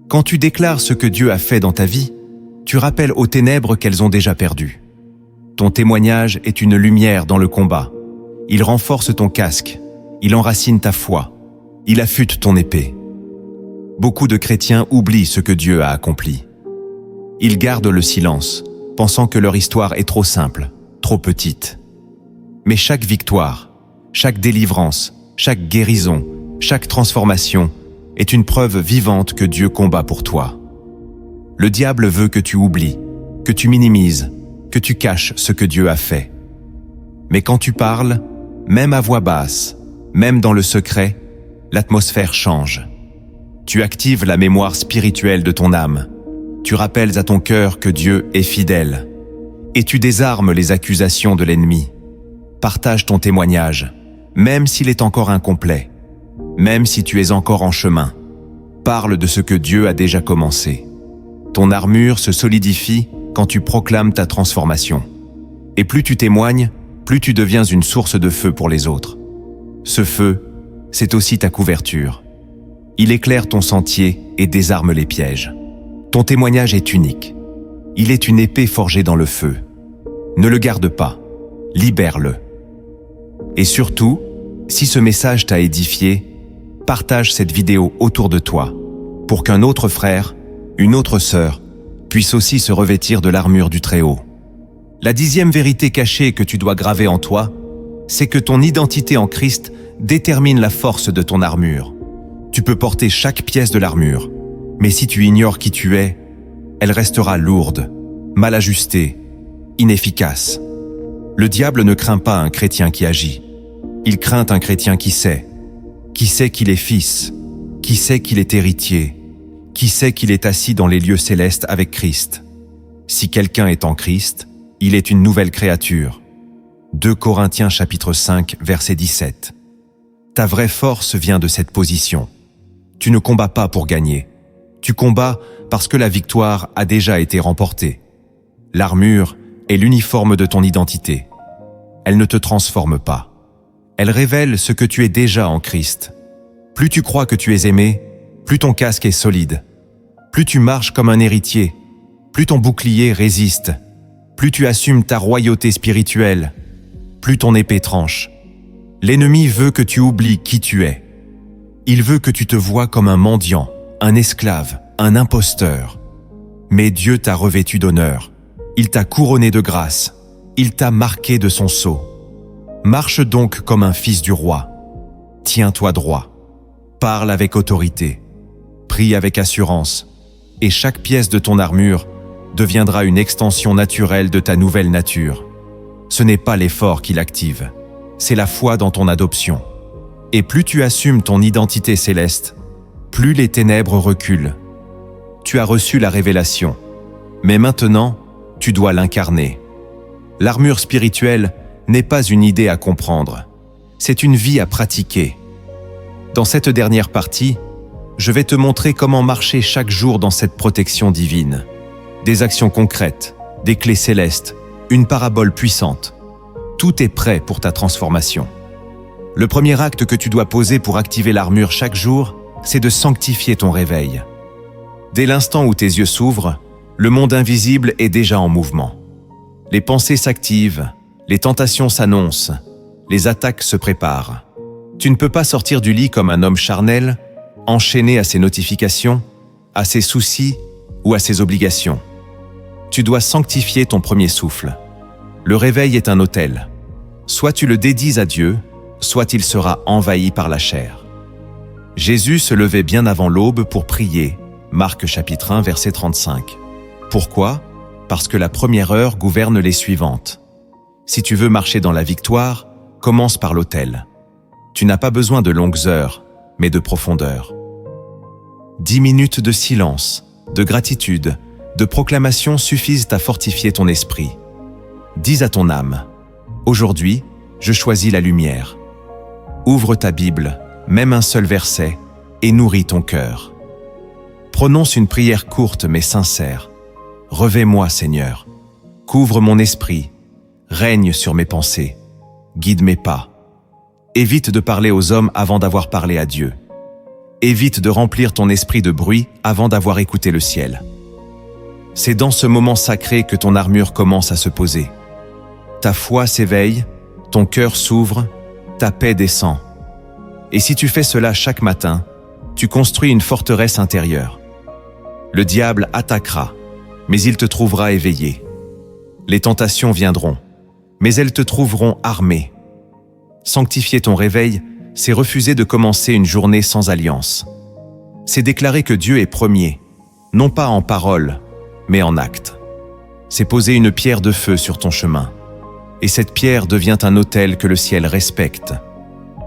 [SPEAKER 1] Quand tu déclares ce que Dieu a fait dans ta vie, tu rappelles aux ténèbres qu'elles ont déjà perdu. Ton témoignage est une lumière dans le combat. Il renforce ton casque, il enracine ta foi, il affûte ton épée. Beaucoup de chrétiens oublient ce que Dieu a accompli. Ils gardent le silence, pensant que leur histoire est trop simple, trop petite. Mais chaque victoire, chaque délivrance, chaque guérison, chaque transformation est une preuve vivante que Dieu combat pour toi. Le diable veut que tu oublies, que tu minimises, que tu caches ce que Dieu a fait. Mais quand tu parles, même à voix basse, même dans le secret, l'atmosphère change. Tu actives la mémoire spirituelle de ton âme. Tu rappelles à ton cœur que Dieu est fidèle. Et tu désarmes les accusations de l'ennemi. Partage ton témoignage, même s'il est encore incomplet, même si tu es encore en chemin. Parle de ce que Dieu a déjà commencé. Ton armure se solidifie quand tu proclames ta transformation. Et plus tu témoignes, plus tu deviens une source de feu pour les autres. Ce feu, c'est aussi ta couverture. Il éclaire ton sentier et désarme les pièges. Ton témoignage est unique. Il est une épée forgée dans le feu. Ne le garde pas, libère-le. Et surtout, si ce message t'a édifié, partage cette vidéo autour de toi, pour qu'un autre frère, une autre sœur, puisse aussi se revêtir de l'armure du Très-Haut. La 10e vérité cachée que tu dois graver en toi, c'est que ton identité en Christ détermine la force de ton armure. Tu peux porter chaque pièce de l'armure, mais si tu ignores qui tu es, elle restera lourde, mal ajustée, inefficace. Le diable ne craint pas un chrétien qui agit. Il craint un chrétien qui sait qu'il est fils, qui sait qu'il est héritier, qui sait qu'il est assis dans les lieux célestes avec Christ. Si quelqu'un est en Christ, il est une nouvelle créature. 2 Corinthiens chapitre 5, verset 17. Ta vraie force vient de cette position. Tu ne combats pas pour gagner. Tu combats parce que la victoire a déjà été remportée. L'armure est l'uniforme de ton identité. Elle ne te transforme pas. Elle révèle ce que tu es déjà en Christ. Plus tu crois que tu es aimé, plus ton casque est solide. Plus tu marches comme un héritier, plus ton bouclier résiste. Plus tu assumes ta royauté spirituelle, plus ton épée tranche. L'ennemi veut que tu oublies qui tu es. Il veut que tu te vois comme un mendiant, un esclave, un imposteur. Mais Dieu t'a revêtu d'honneur. Il t'a couronné de grâce. Il t'a marqué de son sceau. Marche donc comme un fils du roi. Tiens-toi droit. Parle avec autorité. Prie avec assurance. Et chaque pièce de ton armure deviendra une extension naturelle de ta nouvelle nature. Ce n'est pas l'effort qui l'active, c'est la foi dans ton adoption. Et plus tu assumes ton identité céleste, plus les ténèbres reculent. Tu as reçu la révélation, mais maintenant, tu dois l'incarner. L'armure spirituelle n'est pas une idée à comprendre, c'est une vie à pratiquer. Dans cette dernière partie, je vais te montrer comment marcher chaque jour dans cette protection divine. Des actions concrètes, des clés célestes, une parabole puissante. Tout est prêt pour ta transformation. Le premier acte que tu dois poser pour activer l'armure chaque jour, c'est de sanctifier ton réveil. Dès l'instant où tes yeux s'ouvrent, le monde invisible est déjà en mouvement. Les pensées s'activent, les tentations s'annoncent, les attaques se préparent. Tu ne peux pas sortir du lit comme un homme charnel, enchaîné à ses notifications, à ses soucis ou à ses obligations. Tu dois sanctifier ton premier souffle. Le réveil est un autel. Soit tu le dédies à Dieu, soit il sera envahi par la chair. Jésus se levait bien avant l'aube pour prier. Marc chapitre 1, verset 35. Pourquoi ? Parce que la première heure gouverne les suivantes. Si tu veux marcher dans la victoire, commence par l'autel. Tu n'as pas besoin de longues heures, mais de profondeur. 10 minutes de silence, de gratitude, de proclamation suffisent à fortifier ton esprit. Dis à ton âme, « Aujourd'hui, je choisis la lumière. » Ouvre ta Bible, même un seul verset, et nourris ton cœur. Prononce une prière courte mais sincère. « Revêt-moi, Seigneur. Couvre mon esprit. Règne sur mes pensées. Guide mes pas. » Évite de parler aux hommes avant d'avoir parlé à Dieu. Évite de remplir ton esprit de bruit avant d'avoir écouté le ciel. C'est dans ce moment sacré que ton armure commence à se poser. Ta foi s'éveille, ton cœur s'ouvre, ta paix descend. Et si tu fais cela chaque matin, tu construis une forteresse intérieure. Le diable attaquera, mais il te trouvera éveillé. Les tentations viendront, mais elles te trouveront armé. Sanctifier ton réveil, c'est refuser de commencer une journée sans alliance. C'est déclarer que Dieu est premier, non pas en parole, mais en acte. C'est poser une pierre de feu sur ton chemin. Et cette pierre devient un autel que le ciel respecte.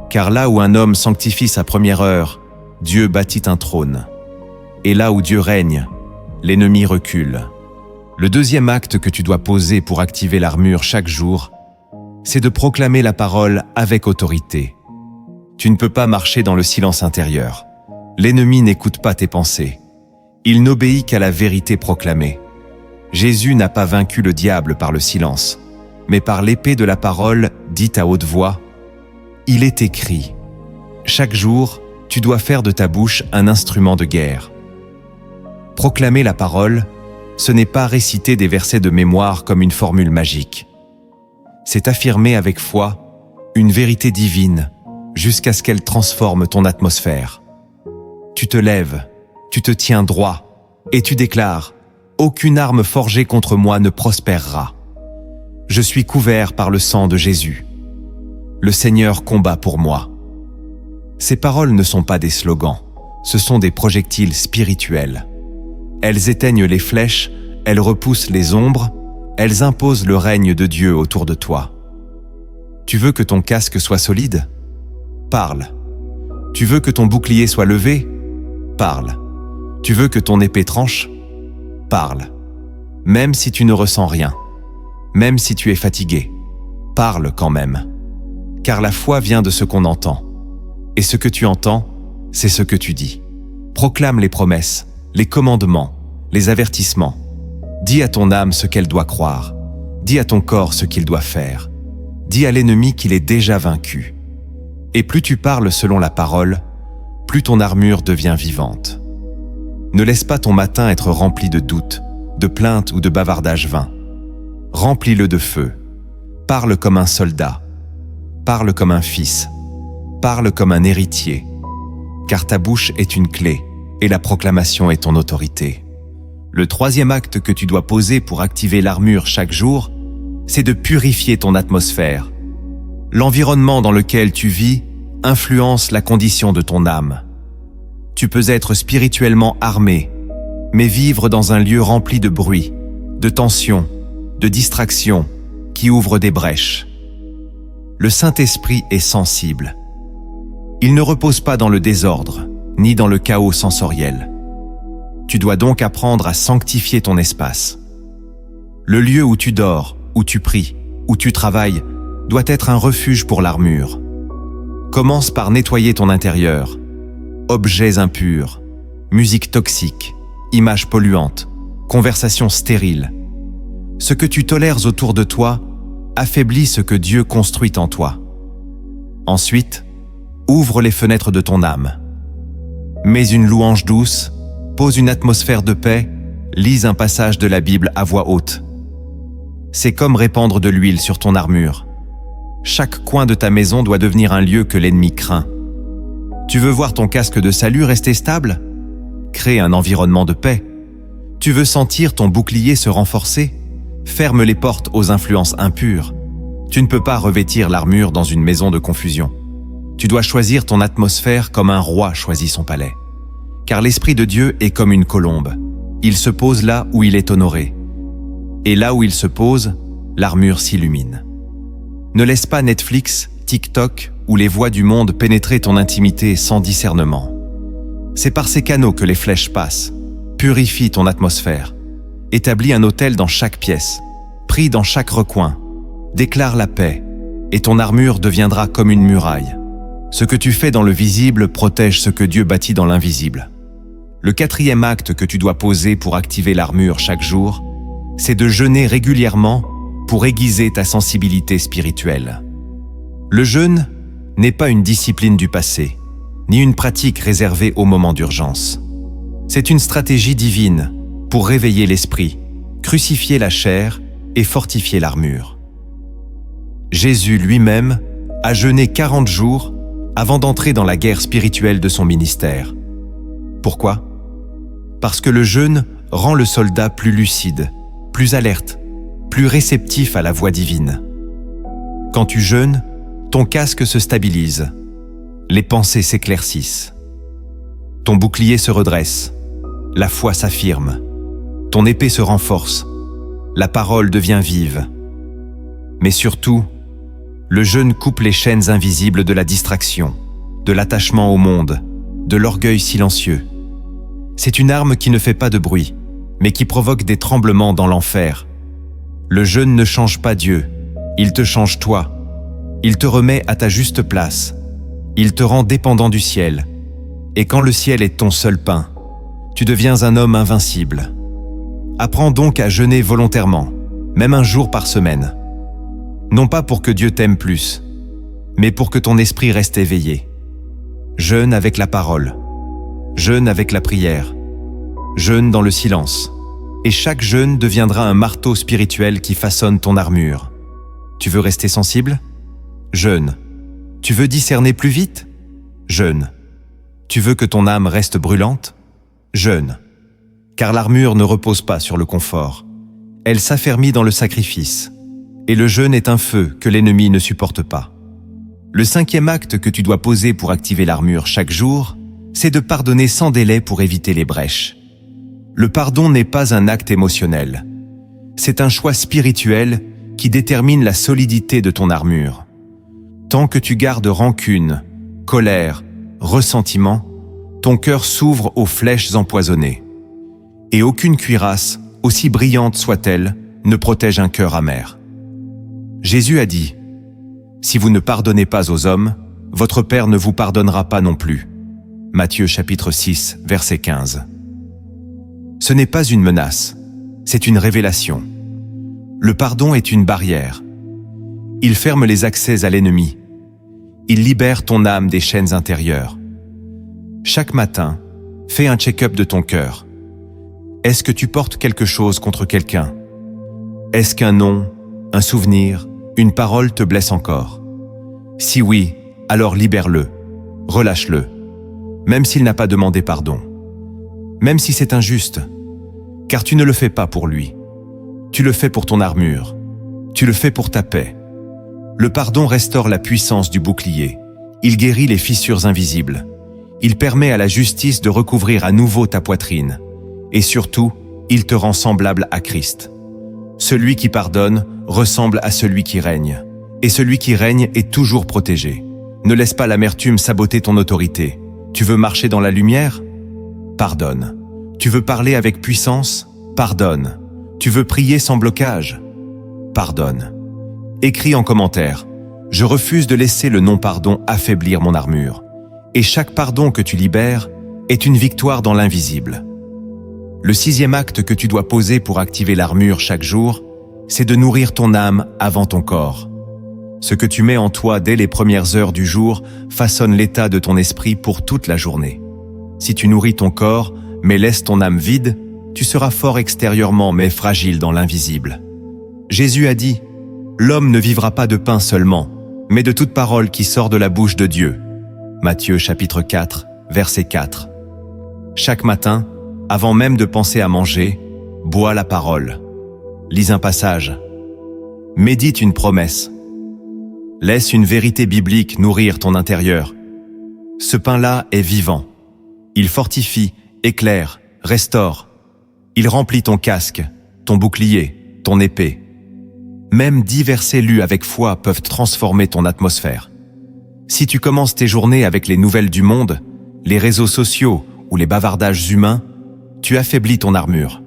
[SPEAKER 1] Car là où un homme sanctifie sa première heure, Dieu bâtit un trône. Et là où Dieu règne, l'ennemi recule. Le deuxième acte que tu dois poser pour activer l'armure chaque jour, c'est de proclamer la parole avec autorité. Tu ne peux pas marcher dans le silence intérieur. L'ennemi n'écoute pas tes pensées. Il n'obéit qu'à la vérité proclamée. Jésus n'a pas vaincu le diable par le silence, mais par l'épée de la parole dite à haute voix. Il est écrit. Chaque jour, tu dois faire de ta bouche un instrument de guerre. Proclamer la parole, ce n'est pas réciter des versets de mémoire comme une formule magique. C'est affirmer avec foi une vérité divine jusqu'à ce qu'elle transforme ton atmosphère. Tu te lèves, tu te tiens droit et tu déclares « Aucune arme forgée contre moi ne prospérera. Je suis couvert par le sang de Jésus. Le Seigneur combat pour moi. » Ces paroles ne sont pas des slogans, ce sont des projectiles spirituels. Elles éteignent les flèches, elles repoussent les ombres, elles imposent le règne de Dieu autour de toi. Tu veux que ton casque soit solide? Parle. Tu veux que ton bouclier soit levé? Parle. Tu veux que ton épée tranche? Parle. Même si tu ne ressens rien, même si tu es fatigué, parle quand même. Car la foi vient de ce qu'on entend. Et ce que tu entends, c'est ce que tu dis. Proclame les promesses, les commandements, les avertissements. Dis à ton âme ce qu'elle doit croire. Dis à ton corps ce qu'il doit faire. Dis à l'ennemi qu'il est déjà vaincu. Et plus tu parles selon la parole, plus ton armure devient vivante. Ne laisse pas ton matin être rempli de doutes, de plaintes ou de bavardages vains. Remplis-le de feu. Parle comme un soldat. Parle comme un fils. Parle comme un héritier. Car ta bouche est une clé et la proclamation est ton autorité. Le troisième acte que tu dois poser pour activer l'armure chaque jour, c'est de purifier ton atmosphère. L'environnement dans lequel tu vis influence la condition de ton âme. Tu peux être spirituellement armé, mais vivre dans un lieu rempli de bruit, de tension, de distraction, qui ouvre des brèches. Le Saint-Esprit est sensible. Il ne repose pas dans le désordre, ni dans le chaos sensoriel. Tu dois donc apprendre à sanctifier ton espace. Le lieu où tu dors, où tu pries, où tu travailles, doit être un refuge pour l'armure. Commence par nettoyer ton intérieur. Objets impurs, musique toxique, images polluantes, conversations stériles. Ce que tu tolères autour de toi affaiblit ce que Dieu construit en toi. Ensuite, ouvre les fenêtres de ton âme. Mets une louange douce, pose une atmosphère de paix, lis un passage de la Bible à voix haute. C'est comme répandre de l'huile sur ton armure. Chaque coin de ta maison doit devenir un lieu que l'ennemi craint. Tu veux voir ton casque de salut rester stable? Crée un environnement de paix. Tu veux sentir ton bouclier se renforcer? Ferme les portes aux influences impures. Tu ne peux pas revêtir l'armure dans une maison de confusion. Tu dois choisir ton atmosphère comme un roi choisit son palais. Car l'Esprit de Dieu est comme une colombe. Il se pose là où il est honoré. Et là où il se pose, l'armure s'illumine. Ne laisse pas Netflix, TikTok ou les voix du monde pénétrer ton intimité sans discernement. C'est par ces canaux que les flèches passent. Purifie ton atmosphère. Établis un autel dans chaque pièce. Prie dans chaque recoin. Déclare la paix. Et ton armure deviendra comme une muraille. Ce que tu fais dans le visible protège ce que Dieu bâtit dans l'invisible. Le quatrième acte que tu dois poser pour activer l'armure chaque jour, c'est de jeûner régulièrement pour aiguiser ta sensibilité spirituelle. Le jeûne n'est pas une discipline du passé, ni une pratique réservée au moment d'urgence. C'est une stratégie divine pour réveiller l'esprit, crucifier la chair et fortifier l'armure. Jésus lui-même a jeûné 40 jours avant d'entrer dans la guerre spirituelle de son ministère. Pourquoi? Parce que le jeûne rend le soldat plus lucide, plus alerte, plus réceptif à la voix divine. Quand tu jeûnes, ton casque se stabilise, les pensées s'éclaircissent. Ton bouclier se redresse, la foi s'affirme, ton épée se renforce, la parole devient vive. Mais surtout, le jeûne coupe les chaînes invisibles de la distraction, de l'attachement au monde, de l'orgueil silencieux. C'est une arme qui ne fait pas de bruit, mais qui provoque des tremblements dans l'enfer. Le jeûne ne change pas Dieu, il te change toi. Il te remet à ta juste place. Il te rend dépendant du ciel. Et quand le ciel est ton seul pain, tu deviens un homme invincible. Apprends donc à jeûner volontairement, même un jour par semaine. Non pas pour que Dieu t'aime plus, mais pour que ton esprit reste éveillé. Jeûne avec la parole. Jeûne avec la prière. Jeûne dans le silence. Et chaque jeûne deviendra un marteau spirituel qui façonne ton armure. Tu veux rester sensible? Jeûne. Tu veux discerner plus vite? Jeûne. Tu veux que ton âme reste brûlante? Jeûne. Car l'armure ne repose pas sur le confort. Elle s'affermit dans le sacrifice. Et le jeûne est un feu que l'ennemi ne supporte pas. Le 5e acte que tu dois poser pour activer l'armure chaque jour, c'est de pardonner sans délai pour éviter les brèches. Le pardon n'est pas un acte émotionnel. C'est un choix spirituel qui détermine la solidité de ton armure. Tant que tu gardes rancune, colère, ressentiment, ton cœur s'ouvre aux flèches empoisonnées. Et aucune cuirasse, aussi brillante soit-elle, ne protège un cœur amer. Jésus a dit « Si vous ne pardonnez pas aux hommes, votre Père ne vous pardonnera pas non plus. » Matthieu chapitre 6, verset 15. Ce n'est pas une menace, c'est une révélation. Le pardon est une barrière. Il ferme les accès à l'ennemi. Il libère ton âme des chaînes intérieures. Chaque matin, fais un check-up de ton cœur. Est-ce que tu portes quelque chose contre quelqu'un? Est-ce qu'un nom, un souvenir, une parole te blesse encore? Si oui, alors libère-le, relâche-le, même s'il n'a pas demandé pardon. Même si c'est injuste, car tu ne le fais pas pour lui. Tu le fais pour ton armure. Tu le fais pour ta paix. Le pardon restaure la puissance du bouclier. Il guérit les fissures invisibles. Il permet à la justice de recouvrir à nouveau ta poitrine. Et surtout, il te rend semblable à Christ. Celui qui pardonne ressemble à celui qui règne. Et celui qui règne est toujours protégé. Ne laisse pas l'amertume saboter ton autorité. Tu veux marcher dans la lumière? Pardonne. Tu veux parler avec puissance? Pardonne. Tu veux prier sans blocage? Pardonne. Écris en commentaire « Je refuse de laisser le non-pardon affaiblir mon armure. » Et chaque pardon que tu libères est une victoire dans l'invisible. Le 6e acte que tu dois poser pour activer l'armure chaque jour, c'est de nourrir ton âme avant ton corps. Ce que tu mets en toi dès les premières heures du jour façonne l'état de ton esprit pour toute la journée. Si tu nourris ton corps, mais laisses ton âme vide, tu seras fort extérieurement mais fragile dans l'invisible. Jésus a dit « L'homme ne vivra pas de pain seulement, mais de toute parole qui sort de la bouche de Dieu. » Matthieu chapitre 4, verset 4. Chaque matin, avant même de penser à manger, bois la parole. Lis un passage. Médite une promesse. Laisse une vérité biblique nourrir ton intérieur. Ce pain-là est vivant. Il fortifie, éclaire, restaure. Il remplit ton casque, ton bouclier, ton épée. Même 10 versets lus avec foi peuvent transformer ton atmosphère. Si tu commences tes journées avec les nouvelles du monde, les réseaux sociaux ou les bavardages humains, tu affaiblis ton armure.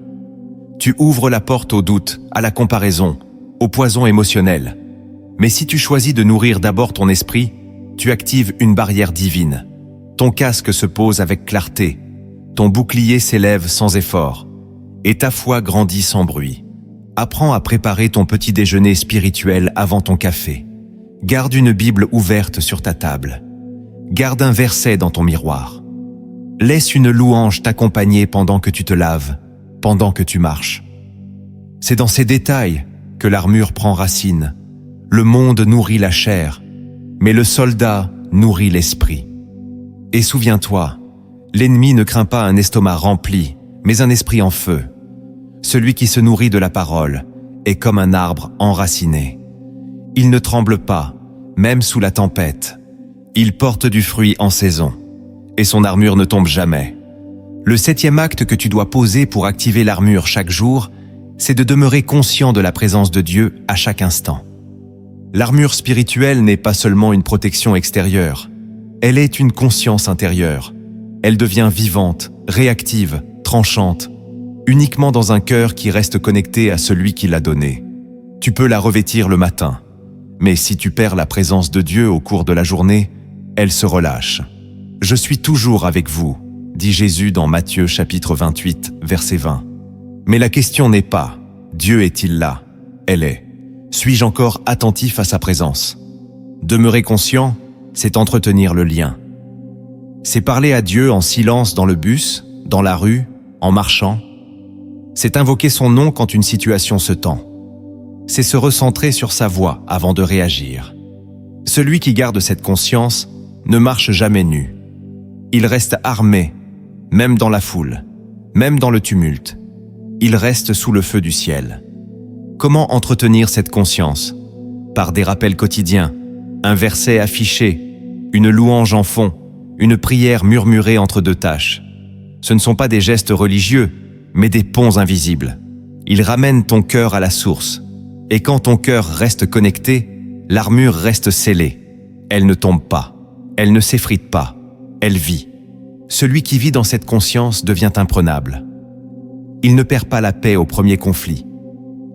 [SPEAKER 1] Tu ouvres la porte au doute, à la comparaison, au poison émotionnel. Mais si tu choisis de nourrir d'abord ton esprit, tu actives une barrière divine. Ton casque se pose avec clarté, ton bouclier s'élève sans effort, et ta foi grandit sans bruit. Apprends à préparer ton petit déjeuner spirituel avant ton café. Garde une Bible ouverte sur ta table. Garde un verset dans ton miroir. Laisse une louange t'accompagner pendant que tu te laves, pendant que tu marches. C'est dans ces détails que l'armure prend racine. Le monde nourrit la chair, mais le soldat nourrit l'esprit. Et souviens-toi, l'ennemi ne craint pas un estomac rempli, mais un esprit en feu. Celui qui se nourrit de la parole est comme un arbre enraciné. Il ne tremble pas, même sous la tempête. Il porte du fruit en saison, et son armure ne tombe jamais. Le 7e acte que tu dois poser pour activer l'armure chaque jour, c'est de demeurer conscient de la présence de Dieu à chaque instant. L'armure spirituelle n'est pas seulement une protection extérieure, elle est une conscience intérieure. Elle devient vivante, réactive, tranchante, uniquement dans un cœur qui reste connecté à celui qui l'a donnée. Tu peux la revêtir le matin, mais si tu perds la présence de Dieu au cours de la journée, elle se relâche. « Je suis toujours avec vous », dit Jésus dans Matthieu chapitre 28, verset 20. Mais la question n'est pas « Dieu est-il là ?» Elle est « Suis-je encore attentif à sa présence ?» Demeurer conscient, c'est entretenir le lien. C'est parler à Dieu en silence dans le bus, dans la rue, en marchant. C'est invoquer son nom quand une situation se tend. C'est se recentrer sur sa voix avant de réagir. Celui qui garde cette conscience ne marche jamais nu. Il reste armé, même dans la foule, même dans le tumulte. Il reste sous le feu du ciel. Comment entretenir cette conscience? Par des rappels quotidiens, un verset affiché, une louange en fond, une prière murmurée entre deux tâches. Ce ne sont pas des gestes religieux, mais des ponts invisibles. Ils ramènent ton cœur à la source. Et quand ton cœur reste connecté, l'armure reste scellée. Elle ne tombe pas, elle ne s'effrite pas, elle vit. Celui qui vit dans cette conscience devient imprenable. Il ne perd pas la paix au premier conflit.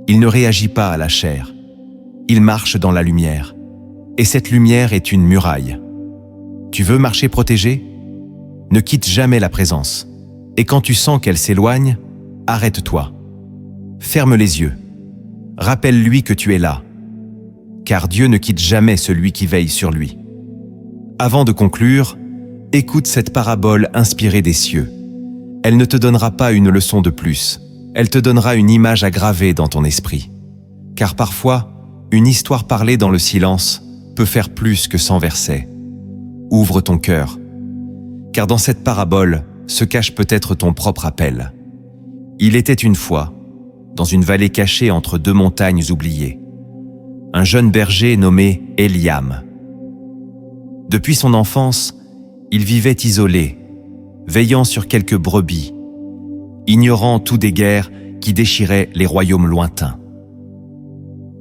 [SPEAKER 1] Il ne réagit pas à la chair. Il marche dans la lumière. Et cette lumière est une muraille. Tu veux marcher protégé? Ne quitte jamais la présence. Et quand tu sens qu'elle s'éloigne, arrête-toi. Ferme les yeux. Rappelle-lui que tu es là. Car Dieu ne quitte jamais celui qui veille sur lui. Avant de conclure, écoute cette parabole inspirée des cieux. Elle ne te donnera pas une leçon de plus. Elle te donnera une image à graver dans ton esprit. Car parfois, une histoire parlée dans le silence peut faire plus que 100 versets. Ouvre ton cœur. Car dans cette parabole se cache peut-être ton propre appel. Il était une fois, dans une vallée cachée entre deux montagnes oubliées, un jeune berger nommé Eliam. Depuis son enfance, il vivait isolé, veillant sur quelques brebis, ignorant tout des guerres qui déchiraient les royaumes lointains.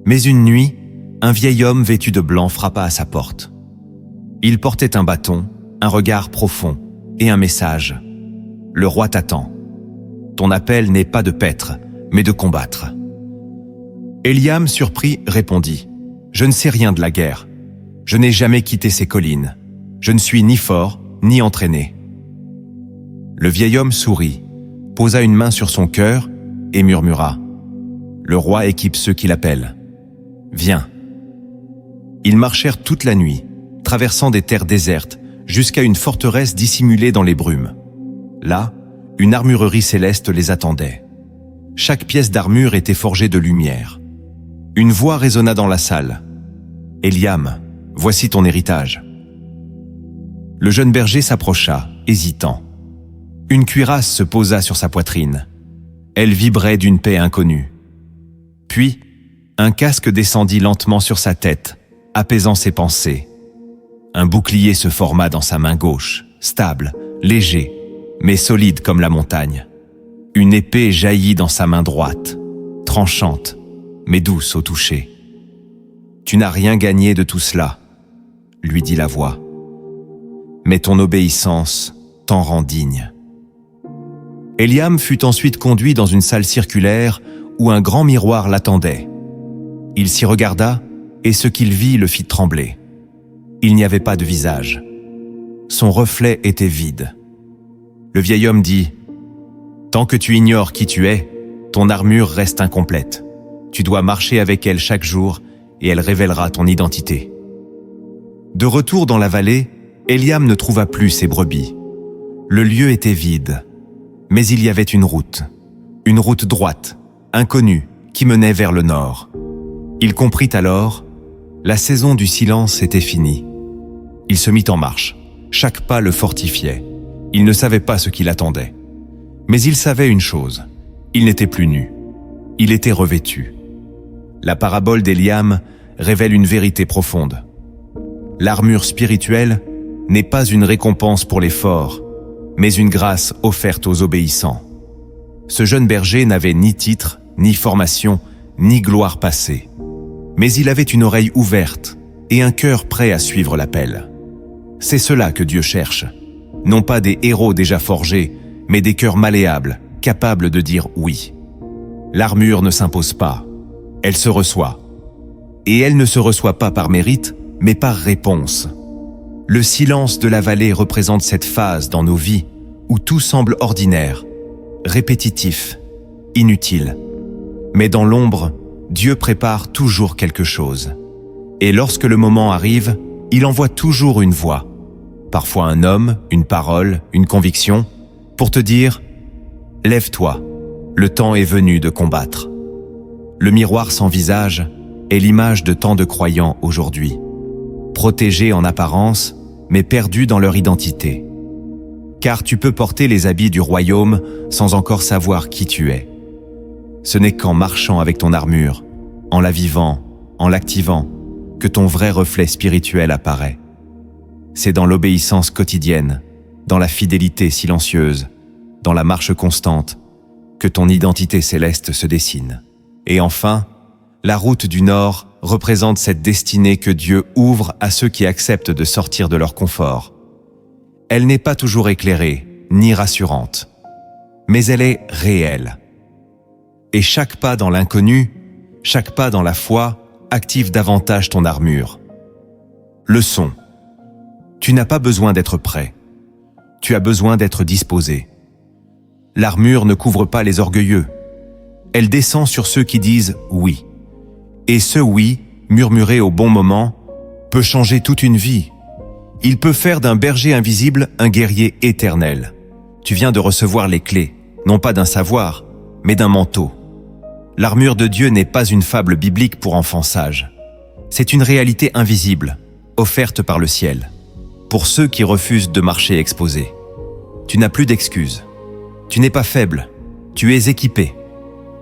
[SPEAKER 1] Mais une nuit, un vieil homme vêtu de blanc frappa à sa porte. Il portait un bâton, un regard profond et un message. « Le roi t'attend. Ton appel n'est pas de paître, mais de combattre. » Eliam, surpris, répondit « Je ne sais rien de la guerre. Je n'ai jamais quitté ces collines. Je ne suis ni fort, ni entraîné. » Le vieil homme sourit, posa une main sur son cœur et murmura « Le roi équipe ceux qui l'appellent. Viens. » Ils marchèrent toute la nuit, traversant des terres désertes, jusqu'à une forteresse dissimulée dans les brumes. Là, une armurerie céleste les attendait. Chaque pièce d'armure était forgée de lumière. Une voix résonna dans la salle. « Eliam, voici ton héritage. » Le jeune berger s'approcha, hésitant. Une cuirasse se posa sur sa poitrine. Elle vibrait d'une paix inconnue. Puis, un casque descendit lentement sur sa tête, apaisant ses pensées. Un bouclier se forma dans sa main gauche, stable, léger, mais solide comme la montagne. Une épée jaillit dans sa main droite, tranchante, mais douce au toucher. « Tu n'as rien gagné de tout cela, » lui dit la voix. « Mais ton obéissance t'en rend digne. » Eliam fut ensuite conduit dans une salle circulaire où un grand miroir l'attendait. Il s'y regarda et ce qu'il vit le fit trembler. Il n'y avait pas de visage. Son reflet était vide. Le vieil homme dit « Tant que tu ignores qui tu es, ton armure reste incomplète. Tu dois marcher avec elle chaque jour et elle révélera ton identité. » De retour dans la vallée, Eliam ne trouva plus ses brebis. Le lieu était vide, mais il y avait une route droite, inconnue, qui menait vers le nord. Il comprit alors, la saison du silence était finie. Il se mit en marche. Chaque pas le fortifiait. Il ne savait pas ce qui l'attendait. Mais il savait une chose. Il n'était plus nu. Il était revêtu. La parabole d'Eliam révèle une vérité profonde. L'armure spirituelle n'est pas une récompense pour les forts, mais une grâce offerte aux obéissants. Ce jeune berger n'avait ni titre, ni formation, ni gloire passée. Mais il avait une oreille ouverte et un cœur prêt à suivre l'appel. C'est cela que Dieu cherche. Non pas des héros déjà forgés, mais des cœurs malléables, capables de dire oui. L'armure ne s'impose pas, elle se reçoit. Et elle ne se reçoit pas par mérite, mais par réponse. Le silence de la vallée représente cette phase dans nos vies où tout semble ordinaire, répétitif, inutile. Mais dans l'ombre, Dieu prépare toujours quelque chose. Et lorsque le moment arrive, il envoie toujours une voix, parfois un homme, une parole, une conviction, pour te dire « Lève-toi, le temps est venu de combattre ». Le miroir sans visage est l'image de tant de croyants aujourd'hui, protégés en apparence, mais perdus dans leur identité. Car tu peux porter les habits du royaume sans encore savoir qui tu es. Ce n'est qu'en marchant avec ton armure, en la vivant, en l'activant, que ton vrai reflet spirituel apparaît. C'est dans l'obéissance quotidienne, dans la fidélité silencieuse, dans la marche constante, que ton identité céleste se dessine. Et enfin, la route du Nord représente cette destinée que Dieu ouvre à ceux qui acceptent de sortir de leur confort. Elle n'est pas toujours éclairée, ni rassurante, mais elle est réelle. Et chaque pas dans l'inconnu, chaque pas dans la foi, active davantage ton armure. Leçon. Tu n'as pas besoin d'être prêt. Tu as besoin d'être disposé. L'armure ne couvre pas les orgueilleux. Elle descend sur ceux qui disent « oui ». Et ce « oui », murmuré au bon moment, peut changer toute une vie. Il peut faire d'un berger invisible un guerrier éternel. Tu viens de recevoir les clés, non pas d'un savoir, mais d'un manteau. L'armure de Dieu n'est pas une fable biblique pour enfants sages. C'est une réalité invisible, offerte par le ciel, pour ceux qui refusent de marcher exposés. Tu n'as plus d'excuses. Tu n'es pas faible, tu es équipé.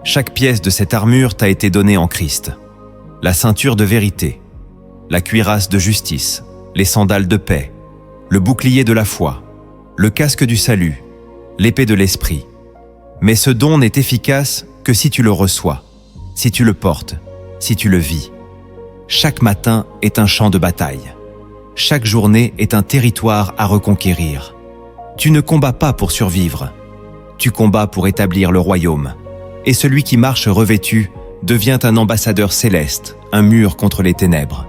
[SPEAKER 1] Chaque pièce de cette armure t'a été donnée en Christ. La ceinture de vérité, la cuirasse de justice, les sandales de paix, le bouclier de la foi, le casque du salut, l'épée de l'esprit. Mais ce don n'est efficace que si tu le reçois, si tu le portes, si tu le vis. Chaque matin est un champ de bataille. Chaque journée est un territoire à reconquérir. Tu ne combats pas pour survivre. Tu combats pour établir le royaume. Et celui qui marche revêtu devient un ambassadeur céleste, un mur contre les ténèbres.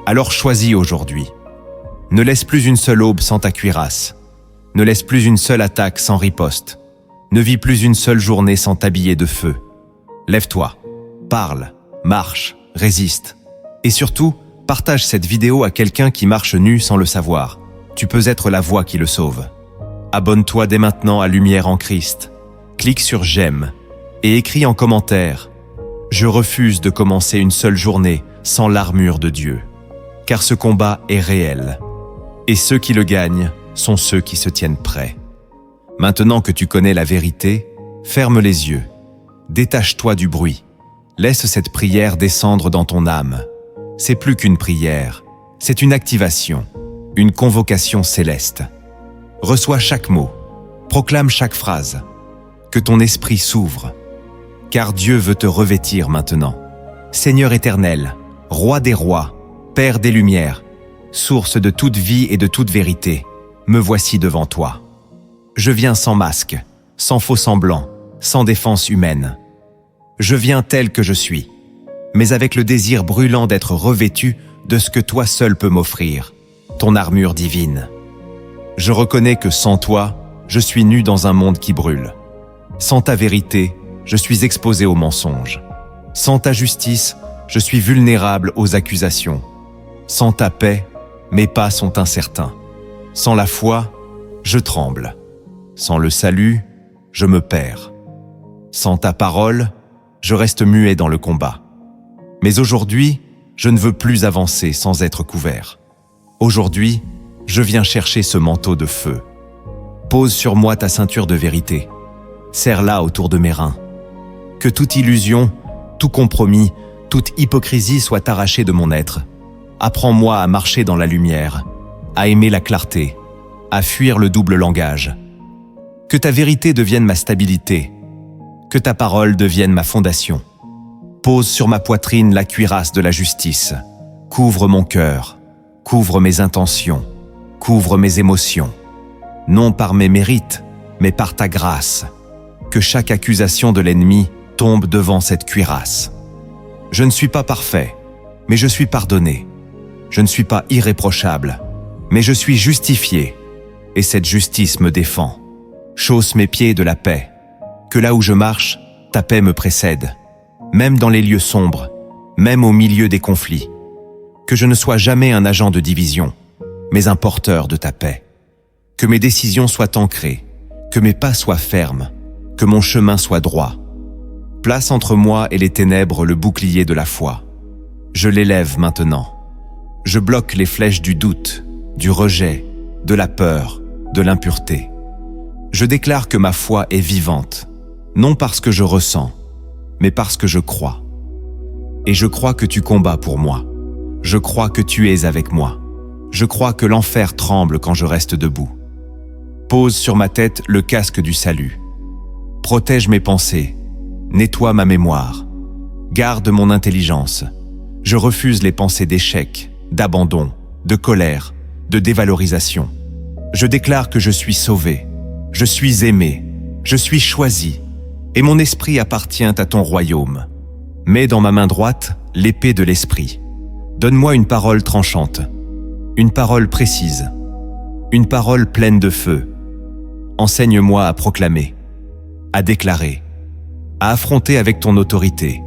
[SPEAKER 1] Alors choisis aujourd'hui. Ne laisse plus une seule aube sans ta cuirasse. Ne laisse plus une seule attaque sans riposte. Ne vis plus une seule journée sans t'habiller de feu. Lève-toi, parle, marche, résiste. Et surtout, partage cette vidéo à quelqu'un qui marche nu sans le savoir. Tu peux être la voix qui le sauve. Abonne-toi dès maintenant à Lumière en Christ. Clique sur j'aime et écris en commentaire « Je refuse de commencer une seule journée sans l'armure de Dieu, car ce combat est réel. Et ceux qui le gagnent sont ceux qui se tiennent prêts. » Maintenant que tu connais la vérité, ferme les yeux, détache-toi du bruit, laisse cette prière descendre dans ton âme. C'est plus qu'une prière, c'est une activation, une convocation céleste. Reçois chaque mot, proclame chaque phrase, que ton esprit s'ouvre, car Dieu veut te revêtir maintenant. Seigneur éternel, Roi des rois, Père des lumières, source de toute vie et de toute vérité, me voici devant toi. Je viens sans masque, sans faux semblant, sans défense humaine. Je viens tel que je suis, mais avec le désir brûlant d'être revêtu de ce que toi seul peux m'offrir, ton armure divine. Je reconnais que sans toi, je suis nu dans un monde qui brûle. Sans ta vérité, je suis exposé aux mensonges. Sans ta justice, je suis vulnérable aux accusations. Sans ta paix, mes pas sont incertains. Sans la foi, je tremble. Sans le salut, je me perds. Sans ta parole, je reste muet dans le combat. Mais aujourd'hui, je ne veux plus avancer sans être couvert. Aujourd'hui, je viens chercher ce manteau de feu. Pose sur moi ta ceinture de vérité. Serre-la autour de mes reins. Que toute illusion, tout compromis, toute hypocrisie soit arrachée de mon être. Apprends-moi à marcher dans la lumière, à aimer la clarté, à fuir le double langage. Que ta vérité devienne ma stabilité, que ta parole devienne ma fondation. Pose sur ma poitrine la cuirasse de la justice. Couvre mon cœur, couvre mes intentions, couvre mes émotions. Non par mes mérites, mais par ta grâce. Que chaque accusation de l'ennemi tombe devant cette cuirasse. Je ne suis pas parfait, mais je suis pardonné. Je ne suis pas irréprochable, mais je suis justifié. Et cette justice me défend. Chausse mes pieds de la paix. Que là où je marche, ta paix me précède. Même dans les lieux sombres, même au milieu des conflits. Que je ne sois jamais un agent de division, mais un porteur de ta paix. Que mes décisions soient ancrées, que mes pas soient fermes, que mon chemin soit droit. Place entre moi et les ténèbres le bouclier de la foi. Je l'élève maintenant. Je bloque les flèches du doute, du rejet, de la peur, de l'impureté. Je déclare que ma foi est vivante, non parce que je ressens, mais parce que je crois. Et je crois que tu combats pour moi. Je crois que tu es avec moi. Je crois que l'enfer tremble quand je reste debout. Pose sur ma tête le casque du salut. Protège mes pensées. Nettoie ma mémoire. Garde mon intelligence. Je refuse les pensées d'échec, d'abandon, de colère, de dévalorisation. Je déclare que je suis sauvé. Je suis aimé. Je suis choisi. Et mon esprit appartient à ton royaume. Mets dans ma main droite l'épée de l'esprit. Donne-moi une parole tranchante, une parole précise, une parole pleine de feu. Enseigne-moi à proclamer, à déclarer, à affronter avec ton autorité.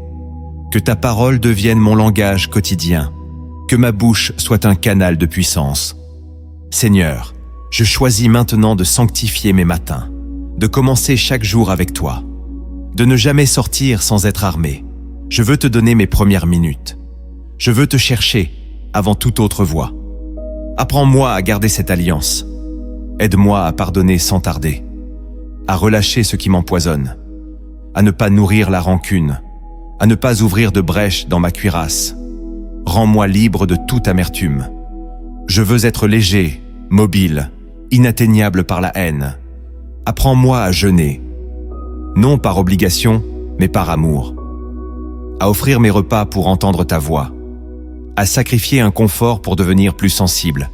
[SPEAKER 1] Que ta parole devienne mon langage quotidien, que ma bouche soit un canal de puissance. Seigneur, je choisis maintenant de sanctifier mes matins, de commencer chaque jour avec toi, de ne jamais sortir sans être armé. Je veux te donner mes premières minutes. Je veux te chercher avant toute autre voie. Apprends-moi à garder cette alliance. Aide-moi à pardonner sans tarder, à relâcher ce qui m'empoisonne, à ne pas nourrir la rancune, à ne pas ouvrir de brèche dans ma cuirasse. Rends-moi libre de toute amertume. Je veux être léger, mobile, inatteignable par la haine. Apprends-moi à jeûner, non par obligation, mais par amour. À offrir mes repas pour entendre ta voix, à sacrifier un confort pour devenir plus sensible.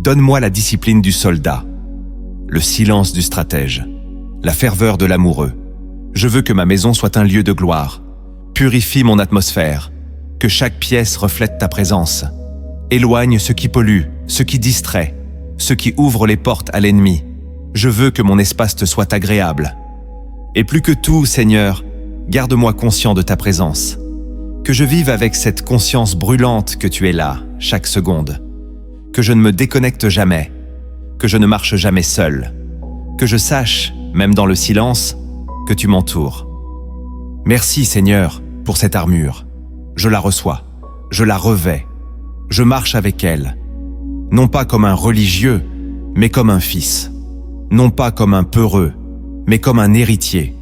[SPEAKER 1] Donne-moi la discipline du soldat, le silence du stratège, la ferveur de l'amoureux. Je veux que ma maison soit un lieu de gloire. Purifie mon atmosphère, que chaque pièce reflète ta présence. Éloigne ce qui pollue, ce qui distrait, ce qui ouvre les portes à l'ennemi. Je veux que mon espace te soit agréable. Et plus que tout, Seigneur, garde-moi conscient de ta présence. Que je vive avec cette conscience brûlante que tu es là, chaque seconde. Que je ne me déconnecte jamais. Que je ne marche jamais seul. Que je sache, même dans le silence, que tu m'entoures. Merci, Seigneur, pour cette armure. Je la reçois. Je la revêts. Je marche avec elle. Non pas comme un religieux, mais comme un fils. Non pas comme un peureux, mais comme un héritier.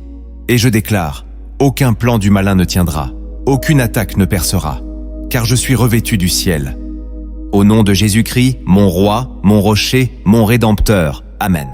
[SPEAKER 1] Et je déclare, aucun plan du malin ne tiendra. Aucune attaque ne percera, car je suis revêtu du ciel. Au nom de Jésus-Christ, mon roi, mon rocher, mon rédempteur. Amen.